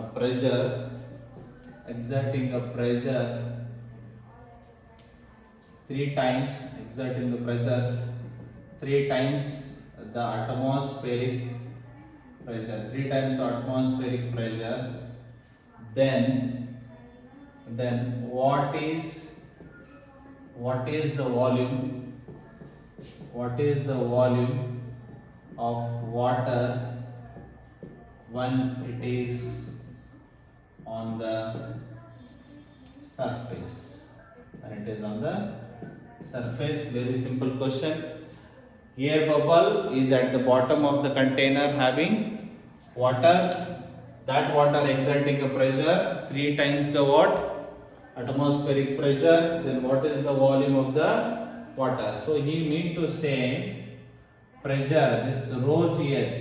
a pressure 3 times, exerting the pressure 3 times the atmospheric pressure, then what is the volume of water when it is on the surface? surface. Very simple question. Air bubble is at the bottom of the container having water. That water exerting a pressure 3 times the what? Atmospheric pressure. Then what is the volume of the water? So he mean to say pressure, this rho gh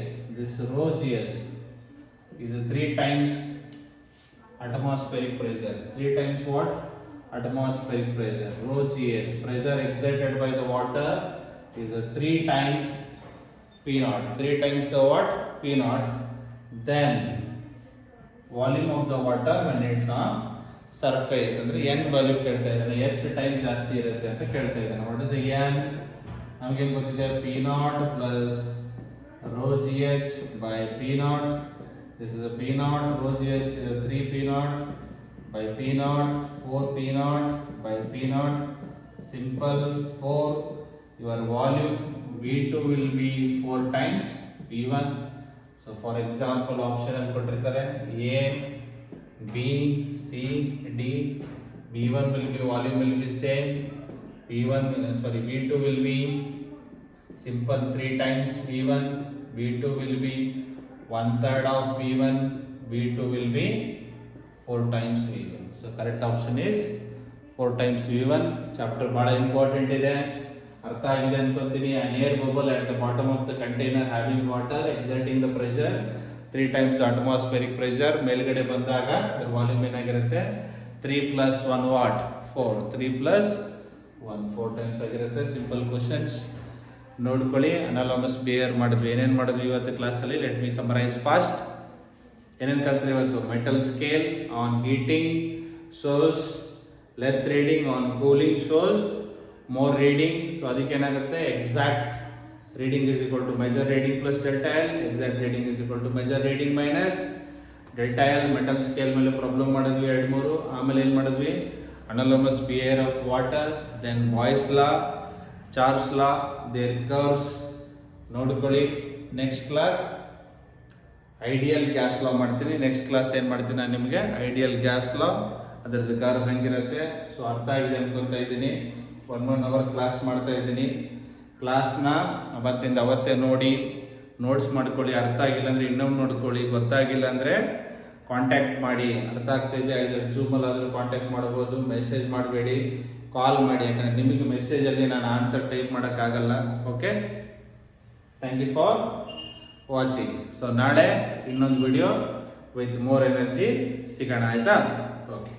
is a 3 times atmospheric pressure. 3 times what? Atmospheric pressure. Rho gh, pressure exerted by the water is a 3 times P naught. 3 times the what? P naught. Then volume of the water when it's on surface. ಅಂದ್ರೆ n value ಕೇಳ್ತಾ ಇದ್ದಾನೆ, ಎಷ್ಟು time ಜಾಸ್ತಿ ಇರುತ್ತೆ ಅಂತ ಕೇಳ್ತಾ ಇದ್ದಾನೆ. What is n? ನಮಗೇನು ಗೊತ್ತಿದೆ? P naught plus rho gh by P naught. This is a P naught. Rho gh is 3 P naught by P naught, 4 P naught by P naught. Simple. 4. Your volume V2 will be 4 times V1. So for example, option ಅಲ್ಲಿ ಕೊಟ್ಟಿರ್ತಾರೆ A, B, C, D. B1 will be volume will be same. V2 will be simple 3 times V1. V2 will be 1/3 of V1. V2 will be 4 times V1. So correct option is 4 times V1. Chapter ಬಹಳ important ಇದೆ, ಅರ್ಥ ಆಗಿದೆ ಅನ್ಕೊಂತೀನಿ. an air bubble at the bottom of the container having water exerting the pressure 3 times the atmospheric pressure. ಮೇಲ್ಗಡೆ ಬಂದಾಗ ಅದರ volume ಏನಾಗಿರುತ್ತೆ? 3 plus 1 what? 4. 3 plus 1 4 times ಆಗಿರುತ್ತೆ. ಸಿಂಪಲ್ ಕ್ವಶನ್ಸ್ ನೋಡ್ಕೊಳ್ಳಿ. ಅನಾಲಮಸ್ ಬಿಹೇವಿಯರ್ ಮಾಡಿದ್ವಿ. ಏನೇನು ಮಾಡಿದ್ವಿ ಇವತ್ತು ಕ್ಲಾಸಲ್ಲಿ? Let me summarise fast. ಏನೇನು ಕಲ್ತ್ರಿ ಇವತ್ತು? Metal scale on heating shows less reading, on cooling shows more reading. So ಅದಕ್ಕೆ ಏನಾಗುತ್ತೆ? exact reading is equal to measure reading plus delta L. exact reading is equal to measure reading minus delta L. metal scale ಮೇಲೆ problem ಮಾಡಿದ್ವಿ 2-3. ಆಮೇಲೆ ಏನು ಮಾಡಿದ್ವಿ? Anomalous behaviour of water, then Boyle's law, Charles law, their curves ನೋಡ್ಕೊಳ್ಳಿ. Next class ideal gas law ಮಾಡ್ತೀನಿ. Next class ಏನು ಮಾಡ್ತೀನಿ ನಾನು ನಿಮಗೆ? ಐಡಿಯಲ್ ಗ್ಯಾಸ್ ಲಾ, ಅದರದ್ದು ಕರ್ವ್ ಹೆಂಗಿರುತ್ತೆ. ಸೊ ಅರ್ಥ ಆಗಿದೆ ಅನ್ಕೊತಾ ಇದ್ದೀನಿ. 1 hour ಕ್ಲಾಸ್ ಮಾಡ್ತಾ ಇದ್ದೀನಿ. ಕ್ಲಾಸ್ನ ಅವತ್ತಿಂದ ಅವತ್ತೇ ನೋಡಿ ನೋಟ್ಸ್ ಮಾಡ್ಕೊಳ್ಳಿ. ಅರ್ಥ ಆಗಿಲ್ಲ ಅಂದರೆ ಇನ್ನೊಂದು ನೋಡ್ಕೊಳ್ಳಿ. ಗೊತ್ತಾಗಿಲ್ಲ ಅಂದರೆ ಕಾಂಟ್ಯಾಕ್ಟ್ ಮಾಡಿ. ಅರ್ಥ ಆಗ್ತಾ ಇದೆ ಇದರ ಜೂಮಲ್ಲಿ ಆದರೂ ಕಾಂಟ್ಯಾಕ್ಟ್ ಮಾಡ್ಬೋದು. ಮೆಸೇಜ್ ಮಾಡಬೇಡಿ, ಕಾಲ್ ಮಾಡಿ. ಯಾಕಂದರೆ ನಿಮಗೆ ಮೆಸೇಜಲ್ಲಿ ನಾನು ಆನ್ಸರ್ ಟೈಪ್ ಮಾಡೋಕ್ಕಾಗಲ್ಲ. Okay, thank you for watching. So ನಾಳೆ ಇನ್ನೊಂದು ವಿಡಿಯೋ ವಿತ್ ಮೋರ್ ಎನರ್ಜಿ ಸಿಗೋಣ, ಆಯಿತಾ? ಓಕೆ.